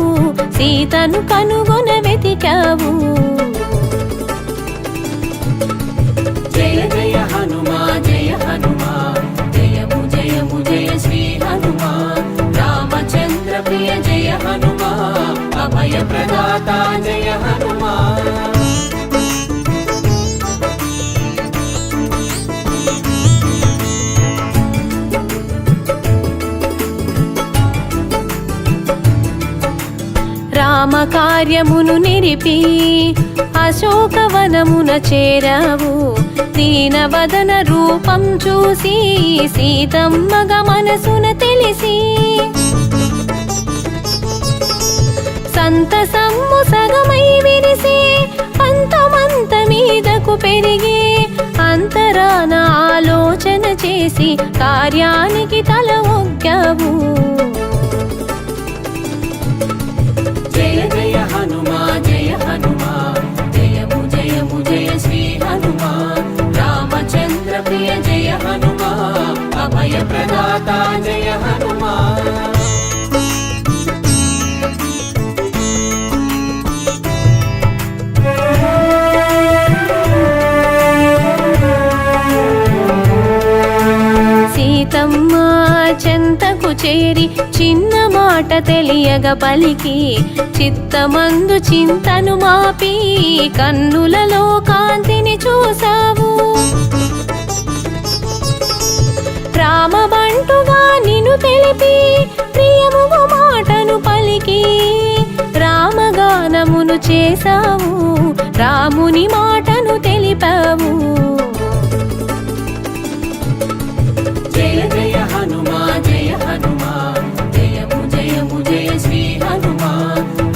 సీతను కనుగొన వెతికావు. జయ జయ హనుమా జయ హనుమా, జయము జయము జయ శ్రీ హనుమా. రామచంద్ర ప్రియ జయ హనుమా, అభయ ప్రదాత జయ హనుమా. రామ కార్యమును నిరిపి అశోకవనమున చేరావు, దీనవదన రూపం చూసి సీతమ్మగ మనసున తెలిసి సంతసమ్ము సగమై విరిసి పంతమంత మీదకు పెరిగి అంతరాన ఆలోచన చేసి కార్యానికి తల ఒగ్గావు. జయ జయ హనుమా జయ హనుమా, జయము జయము జయ శ్రీ హనుమా. రామచంద్ర ప్రియ జయ హనుమా, అభయ ప్రదాత జయ హనుమా. సీతమ్మ చెంతకు చేరి చిన్న మాట తెలియగ పలికి చిత్తమందు చింతను మాపి కన్నులలో కాంతిని చూసావు. రామబంటుగా నిన్ను తెలిపి ప్రియము మాటను పలికి రామగానమును చేసావు, రాముని మాటను తెలిపావు. జయ జయ హనుమా జయ హనుమా, జయము జయము జయ శ్రీ హనుమా.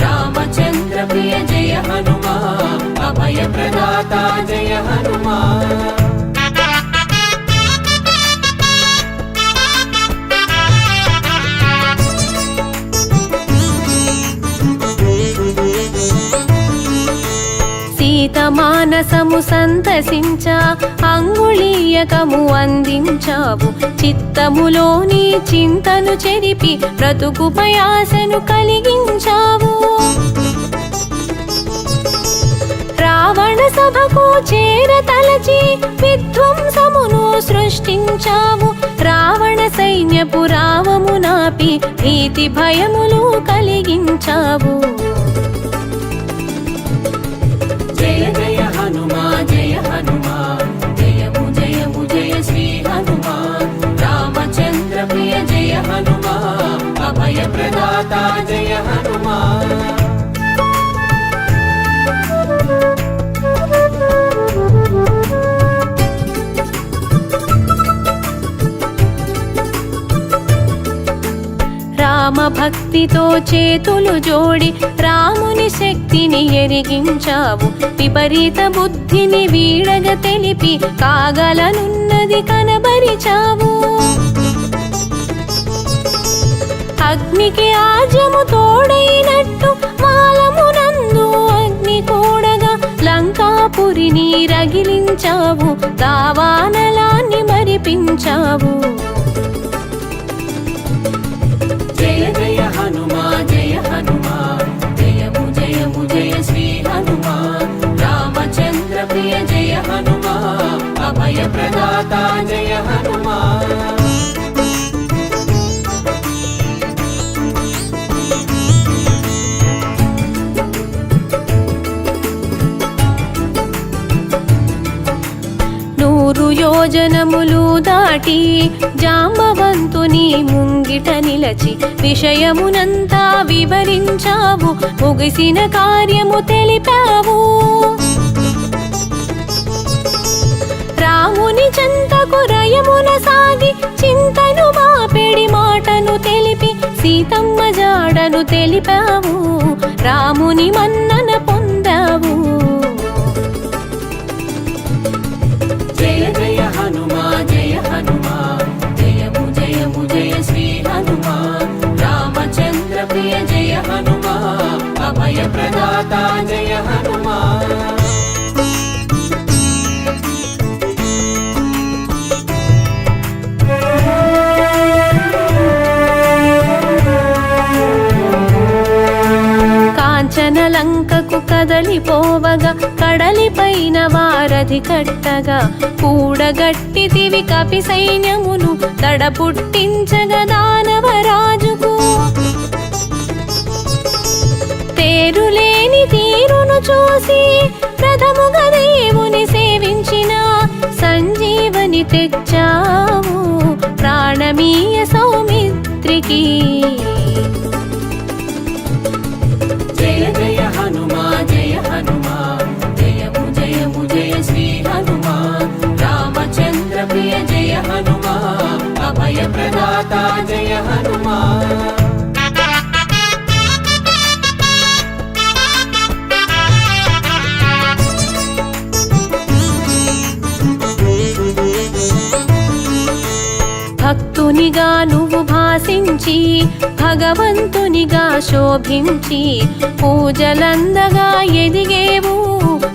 రామచంద్ర ప్రియ జయ హనుమా, అభయ ప్రదాత జయ హనుమా. సీత మానసము సంతసించా అంగుళీయకము అందించావు, చిత్తములోని చింతను చెరిపి బ్రతుకుపై ఆశను కలిగించావు. రావణ సభకు చేరతలచి విధ్వంసమును సృష్టించావు, రావణ సైన్యపు రావము నాపి భీతి భయములు కలిగించావు. జయ జయ హనుమా జయ హనుమా, జయము జయము జయ శ్రీ హనుమా. రామచంద్ర ప్రియ జయ హనుమా, అభయ ప్రదాత జయ హనుమా. రామ భక్తితో చేతులు జోడి రాముని శక్తిని ఎరిగించావు, విపరీత బుద్ధిని వీడగ తెలిపి కాగలనున్నది కనబరిచావు. అగ్నికి ఆజ్యము తోడైనట్టు మాలమునందు అగ్ని కూడగా లంకాపురిని రగిలించావు, దావానలాన్ని మరిపించావు. జయ జయ హనుమా జయ హనుమా, జయము జయము జయ శ్రీ హనుమా. రామచంద్ర ప్రియ జయ హనుమా, అభయ ప్రదాత జయ హనుమా. యోజనములు దాటి జాంబవంతుని ముంగిట నిలచి విషయమునంతా వివరించావు, ముగిసిన కార్యము తెలిపావు. రాముని చెంతకు రయమున సాగి చింతను మాపెడి మాటను తెలిపి సీతమ్మ జాడను తెలిపావు, రాముని మన్నన పొందావు. జయ జయ హనుమా జయ హనుమా, జయము జయము జయ శ్రీ హనుమా. రామచంద్ర ప్రియ జయ హనుమా, అభయ ప్రదాత జయ హనుమా. లంకకు కదలిపోవగా కడలిపైన వారధి కట్టగా కూడగట్టితివి కపి సైన్యమును తడపుట్టించగా దానవరాజుకు. తేరులేని తీరును చూసి ప్రథముగా దేవుని సేవించిన సంజీవని తెచ్చావు, ప్రాణమీయ సౌమిత్రికి. జయ జయ హనుమా జయ హనుమా, జయము జయము జయ శ్రీ హనుమా. రామచంద్ర ప్రియ జయ హనుమా, అభయ ప్రదాత జయ హనుమా. భక్తునిగా నువ్వు భాసించి భగవంతునిగా శోభించి పూజలందగా ఎదిగేవు,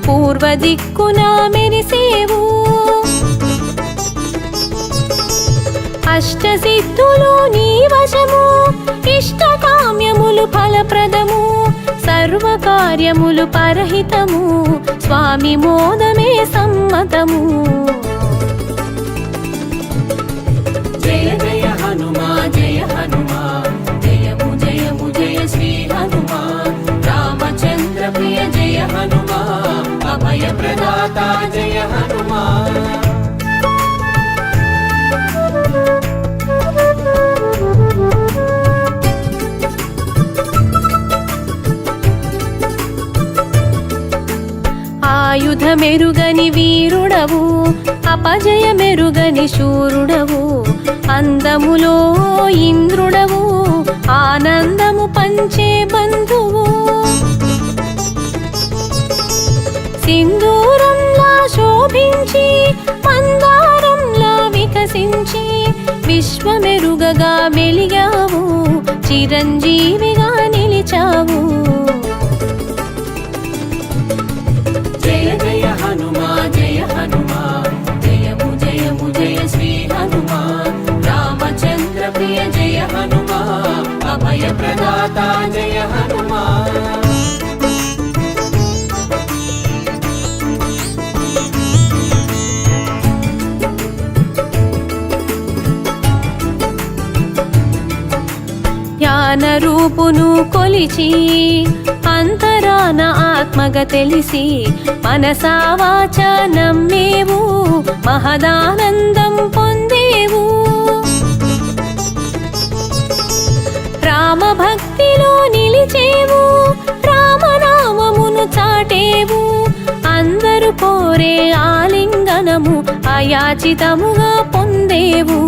పూర్వ దిక్కున మెరిసేవు. అష్టసిద్ధులు నీ వశము, ఇష్టకామ్యములు ఫలప్రదము, సర్వకార్యములు పరహితము, స్వామి మోదమే సమ్మతము. జయ జయ హనుమా జయ హనుమా, జయము జయము జయ శ్రీ హనుమా. రామచంద్ర ప్రియ జయ హనుమా, అభయ ప్రదాత జయ హనుమా. ఆయుధమెరుగని వీరుడవు, అపజయమెరుగని శూరుడవు, అందములో ఇంద్రుడవు, ఆనందము పంచే బంధువు. సింధూరంలా శోభించి మందారంలా వికసించి విశ్వమెరుగగా మెలిగావు, చిరంజీవిగా నిలిచావు. జయ జయ హనుమా జయ హనుమా, జయము జయము జయ శ్రీ హనుమా. రామచంద్ర ప్రియ జయ హనుమా, అభయ ప్రదాత జయ హనుమా. జ్ఞాన రూపును కొలిచి అంతరాన ఆత్మగా తెలిసి మనసా వాచ నమ్మేవు, మహదానందం పొందేవు. రామ భక్తిలో నిలిచేవు, రామనామమును చాటేవు, అందరూ కోరే ఆలింగనము అయాచితముగా పొందేవు.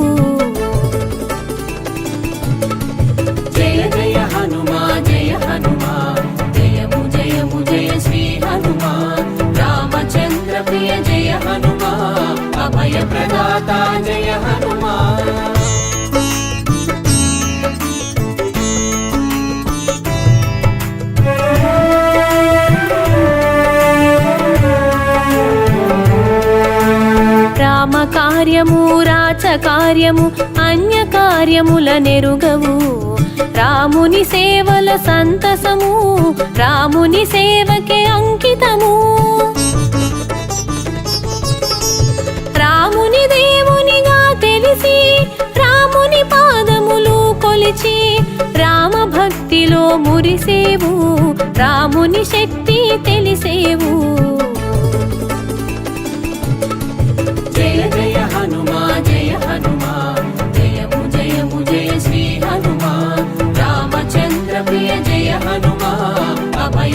జయ జయ హనుమా జయ హనుమా, జయము జయము జయ శ్రీ హనుమా. రామచంద్ర ప్రియ జయ హనుమా, అభయ ప్రదాత జయ హనుమా. రామ కార్యము రాచ కార్యము అన్య కార్యముల నెరుగవు, రాముని సేవల సంతసము, రాముని సేవకే అంకితము. రాముని దేవునిగా తెలిసి రాముని పాదములు కొలిచి రామ భక్తిలో మురిసేవు, రాముని శక్తి తెలిసేవు. జయ జయ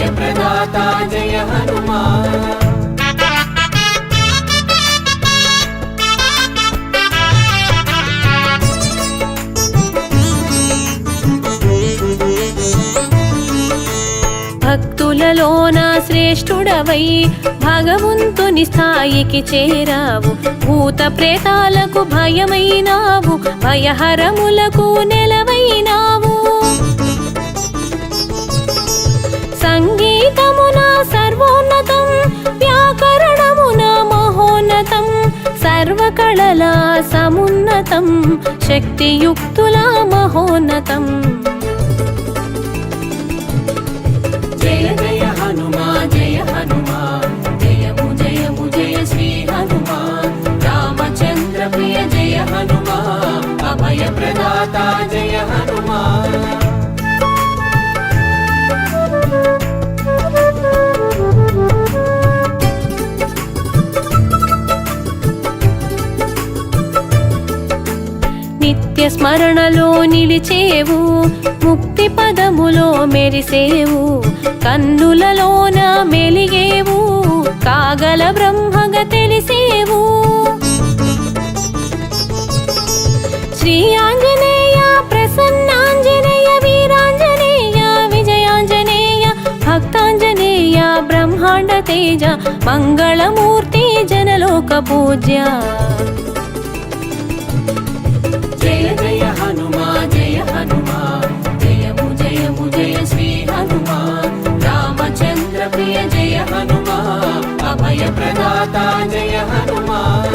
अभयप्रदाता जय हनुमान భక్తులలోన శ్రేష్ఠుడవై భగవంతుని స్థాయికి చేరావు. భూత ప్రేతాలకు భయమైనావు, భయహరములకు నెలవైనావు. సంగీతమున సర్వోన్నతం, వ్యాకరణమున మహోన్నతం, సర్వకళల సమున్నతం, శక్తియుక్తుల మహోన్నతం. जय जय हनुमान जय हनुमान जयमु जयमु जय श्री हनुमान रामचंद्र प्रिय जय हनुमान अभय प्रदाता जय हनुमान నిత్య స్మరణలో నిలిచేవు, ముక్తి పదములో మెరిసేవు. కన్నులలోన మెలిగేవు, కాగల బ్రహ్మగా తెలిసేవు. శ్రీ ఆంజనేయ ప్రసన్నాంజనేయ వీరాంజనేయ విజయాంజనేయ భక్తాంజనేయ బ్రహ్మాండ తేజ మంగళమూర్తి జనలోక పూజ్య. जय जय हनुमान जयमु जयमु जय श्री हनुमान रामचंद्र प्रिय जय हनुमान अभय प्रदाता जय हनुमान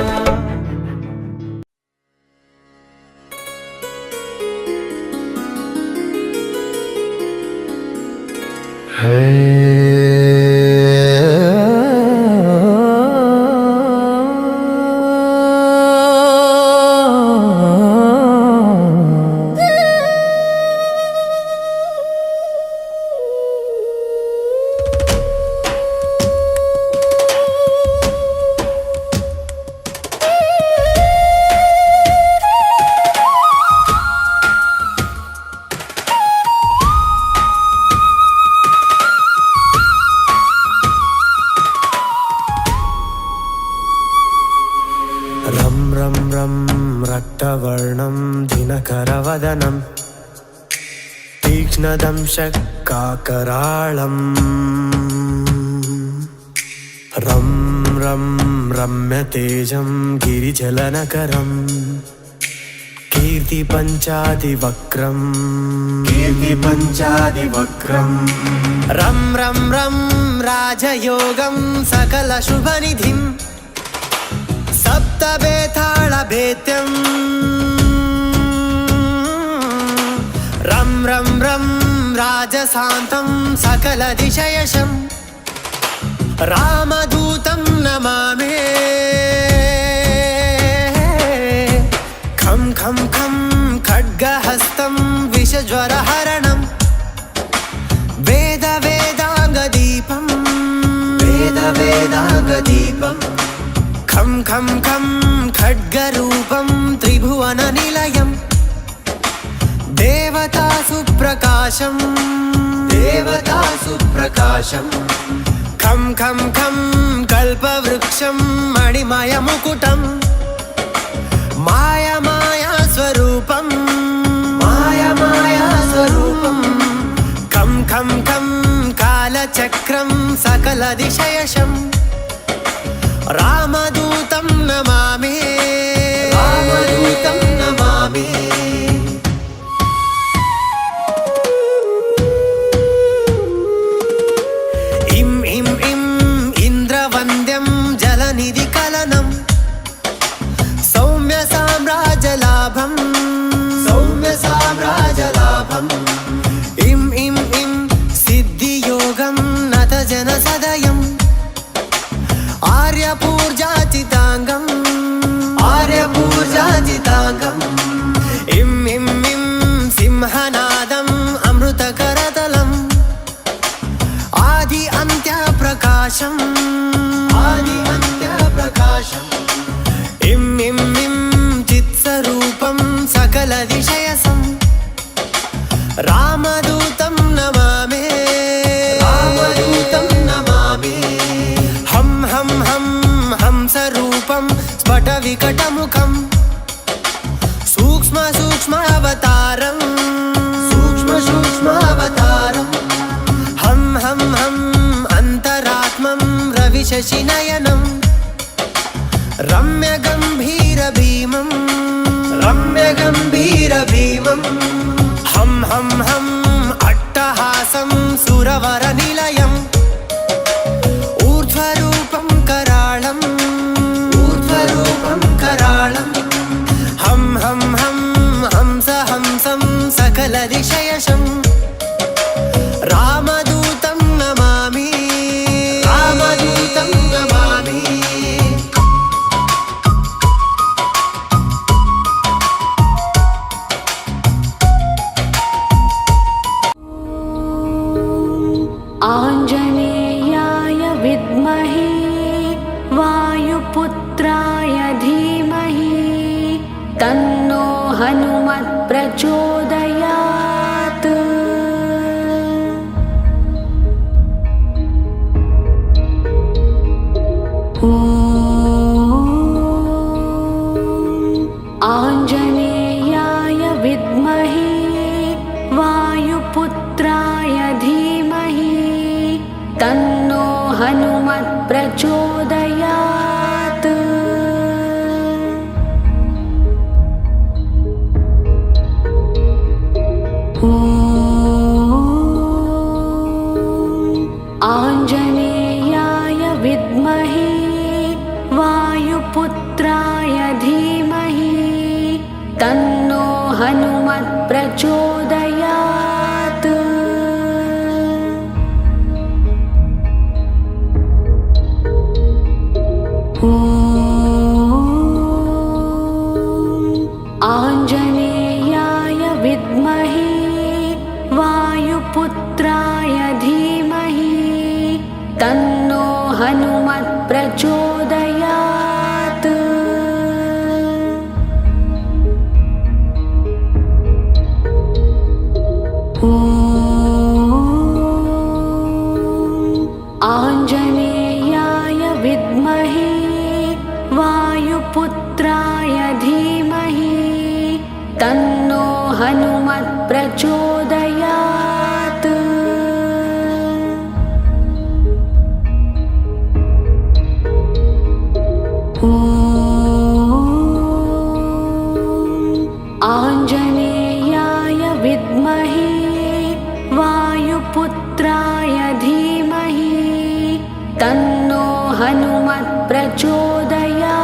రక్తవర్ణం దినకరవదనం తీక్ష్ణదంశకాకరాళం రం రం రమ్యతేజం గిరిజలనకరం కీర్తిపంచాదివక్రం రం రం రం రాజయోగం సకల శుభనిధిం సప్తబేతాళభేద్యం రం రం రం రాజశాంతం సకల దిశయశం రామదూతం నమామి ఖం ఖం ఖం ఖడ్గహస్తం విషజ్వరహరణం వేద వేదాంగదీపం ఖం ఖం ఖం ఖడ్గరూపం త్రిభువన నిలయం దేవతాసు ప్రకాశం ఖం ఖం ఖం కల్పవృక్షం మణిమయ ముకుటం మాయమాయా స్వరూపం ఖం ఖం ఖం కాలచక్రం సకల దిశయశం రామదూతం నమామి ఇం ఇం ఇం ఇంద్రవంద్యం జలనిధి కలనం సౌమ్య సామ్రాజ్యలాభం ఇం ఇం ఇం సిద్ధియోగం నత జన సదయం ఆర్యపూర్జాచితాంగం ఇం ఇం ఇం సింహనాదం అమృతకరతలం ఆది అంత్య ప్రకాశం ఇం ఇం ఇం చిత్స్వరూపం సకల దిశయసం రామదూతం నమామి सुरवरनिलयम् ऊर्ध्वरूपं कराळम् हं हं हं हंस हंसं सकलदिशयशं रामदूतं नमामि आञ्जनेयाय विद्महे वायुपुत्राय धीमहि तन्नो हनुमत् प्रचोदयात्। आञ्जनेयाय विद्महे वायुपुत्राय धीमहि तन्नो हनुमत् प्रचोदयात्। आञ्जनेयाय विद्महे वायुपुत्राय धीमहि तन्नो हनुमत् प्रचोदयात्। आञ्जनेयाय विद्महे वायुपुत्राय धीमहि तन्नो हनुमत् प्रचोदयात्। आञ्जनेयाय विद्महे वायुपुत्राय धीमहि तन्नो हनुमत् प्रचोदयात्। आञ्जनेयाय विद्महे वायुपुत्राय धीमहि तन्नो हनुमत् प्रचोदयात्।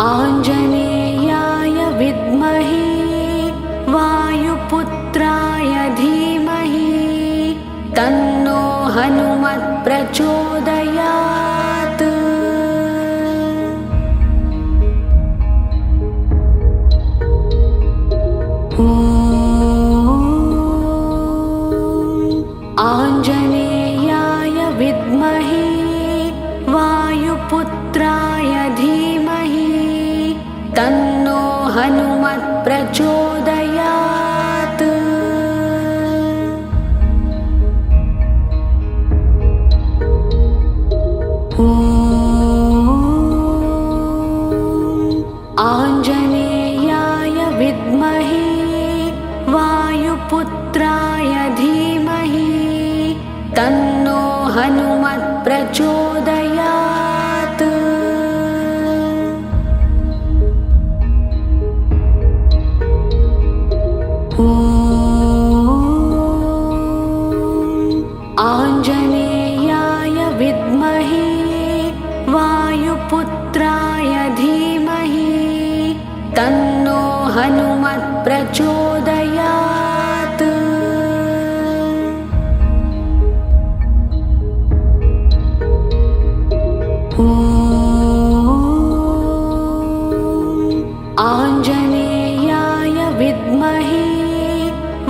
आञ्जनेयाय विद्महे वायुपुत्राय धीमहि तन्नो हनुमत् प्रचोदयात्। आञ्जनेयाय विद्महे वायुपुत्राय धीमहि तन्नो हनुमत् प्रचोदयात्। आञ्जनेयाय विद्महे वायुपुत्राय धीमहि तन्नो हनुमत् प्रचोदयात्। आञ्जनेयाय विद्महे वायुपुत्राय धीमहि तन्नो हनुमत् प्रचोदयात्। आञ्जनेयाय विद्महे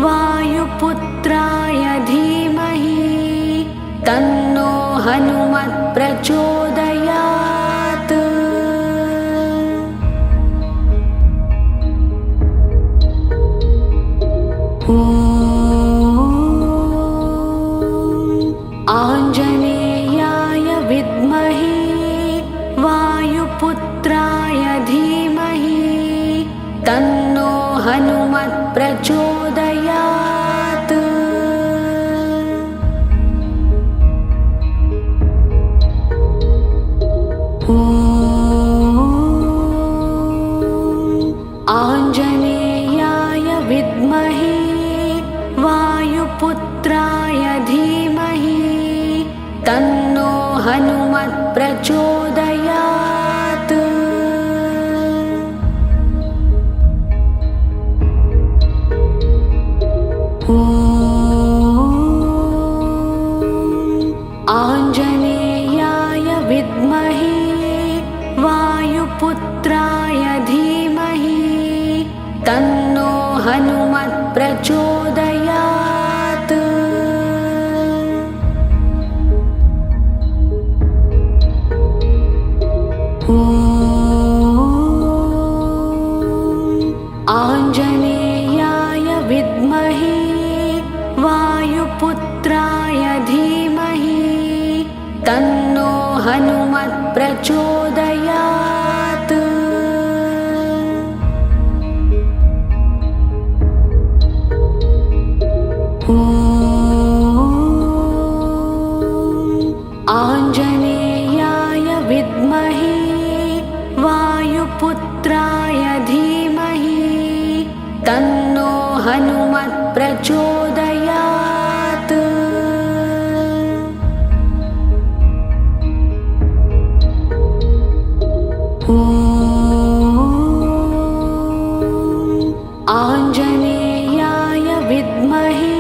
वायुपुत्राय धीमहि तन्नो हनुमत् प्रचोदयात्। आञ्जनेयाय विद्महे वायुपुत्राय धीमहि तन्नो हनुमत् प्रचोदयात्। हनुमत् प्रचोदयात्। आञ्जनेयाय विद्महे वायुपुत्राय धीमहि तन्नो हनुमत् प्रचोदयात्। आञ्जनेयाय विद्महे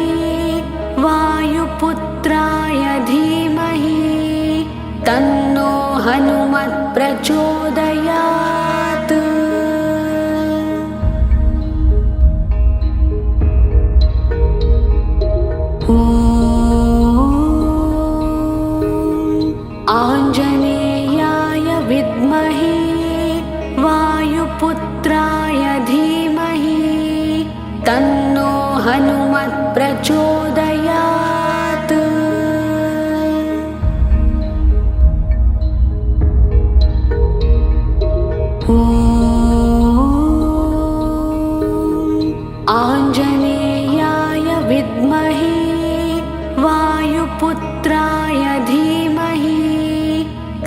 वायुपुत्राय धीमहि तन्नो हनुमत् प्रचोदयात्। आञ्जनेयाय विद्महे वायुपुत्राय धीमहि तन्नो हनुमत् प्रचोदयात्। आञ्जनेयाय विद्महे वायुपुत्राय धीमहि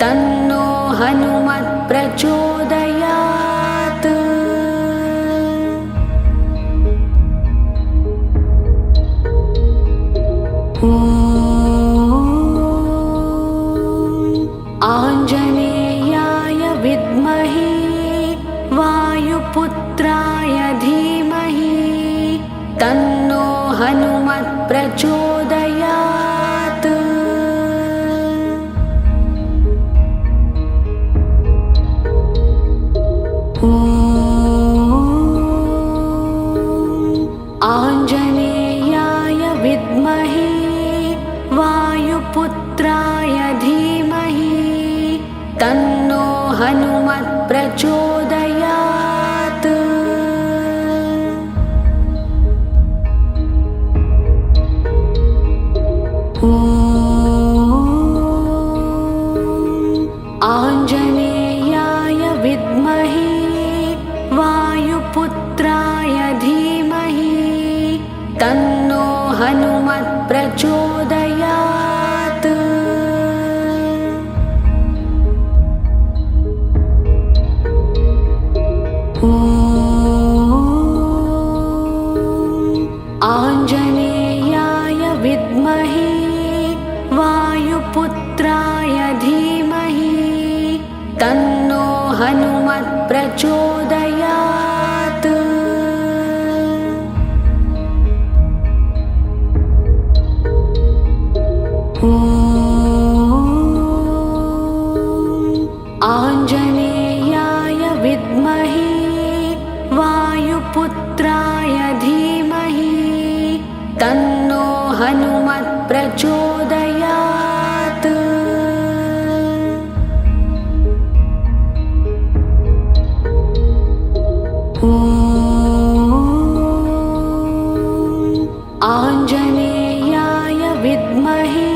तन्नो हनुमत् प्रचोदयात्। आञ्जनेयाय विद्महे वायुपुत्राय धीमहि तन्नो हनुमत् प्रचोदयात्। आञ्जनेयाय विद्महे वायुपुत्राय धीमहि तन्नो हनुमत् प्रचोदयात्। आञ्जनेयाय विद्महे वायुपुत्राय धीमहि तन्नो हनुमत् प्रचोदयात्। आञ्जनेयाय विद्महे वायुपुत्राय धीमहि तन्नो हनुमत् प्रचोदयात्। आञ्जनेयाय विद्महे वायुपुत्राय धीमहि तन्नो हनुमत् प्रचोदयात्। आञ्जनेयाय विद्महे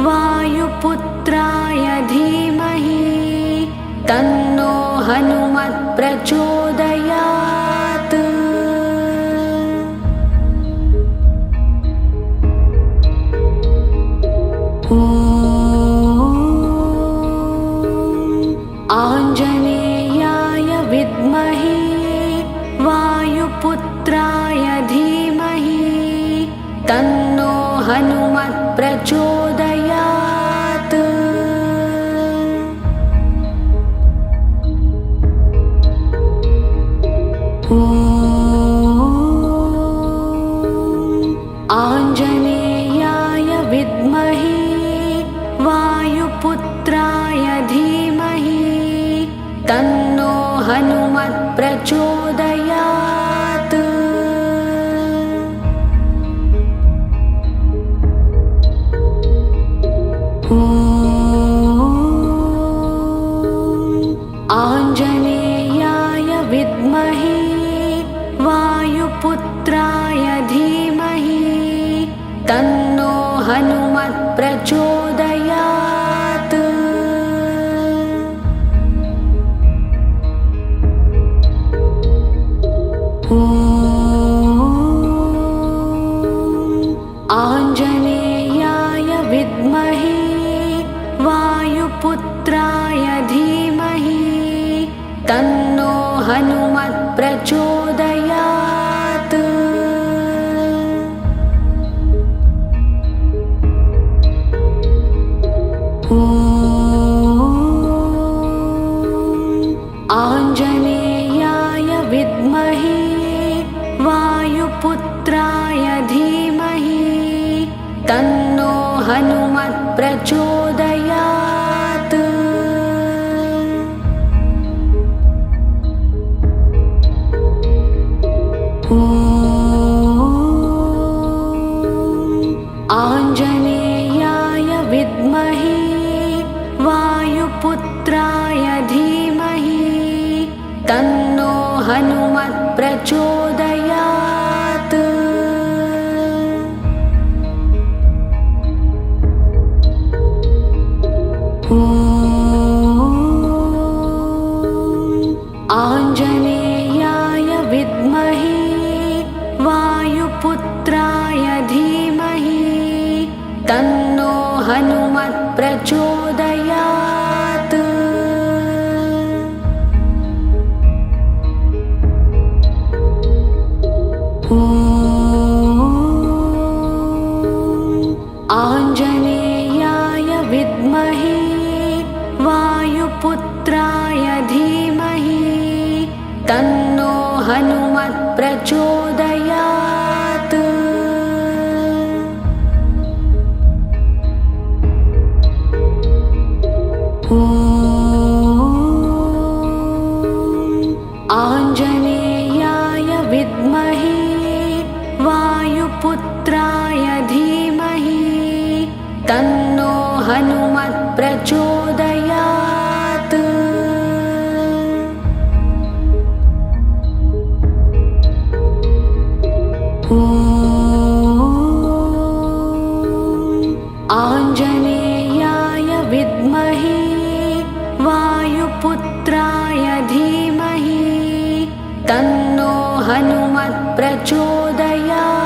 वायुपुत्राय धीमहि तन्नो हनुमत् प्रचोदयात्। आञ्जनेयाय विद्महे वायुपुत्राय धीमहि तन्नो हनुमत् प्रचोदयात्। आञ्जनेयाय विद्महे वायुपुत्राय धीमहि तन्नो हनुमत् प्रचोदयात्। आञ्जनेयाय विद्महे वायुपुत्राय धीमहि तन्नो हनुमत् प्रचोदयात्। तन्नो हनुमत् प्रचोदयात्। आञ्जनेयाय विद्महे वायुपुत्राय धीमहि तन्नो हनुमत् प्रचोदयात्। आञ्जनेयाय विद्महे वायुपुत्राय धीमहि तन्नो हनुमत् प्रचोदयात्। आञ्जनेयाय विद्महे वायुपुत्राय धीमहि तन्नो हनुमत् प्रचोदयात्। आञ्जनेयाय विद्महे वायुपुत्राय धीमहि तन्नो हनुमत् प्रचोदयात्। आञ्जनेयाय विद्महे वायुपुत्राय धीमहि तन्नो हनुमत् प्रचोदयात्। आञ्जनेयाय विद्महे वायुपुत्राय धीमहि तन्नो हनुमत् प्रचोदयात्।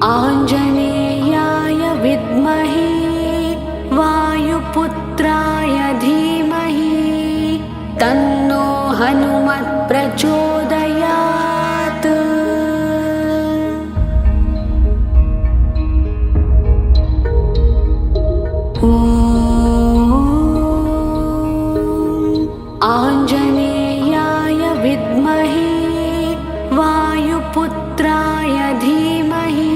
आञ्जनेयाय विद्महे वायुपुत्राय धीमहि तन्नो हनुमत् प्रचोदयात्। आञ्जनेयाय विद्महे वायुपुत्राय धीमहि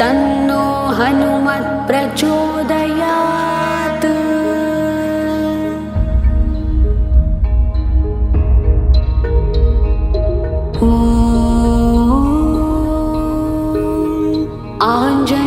तन्नो हनुमत् प्रचोदयात्। आञ्जनेयाय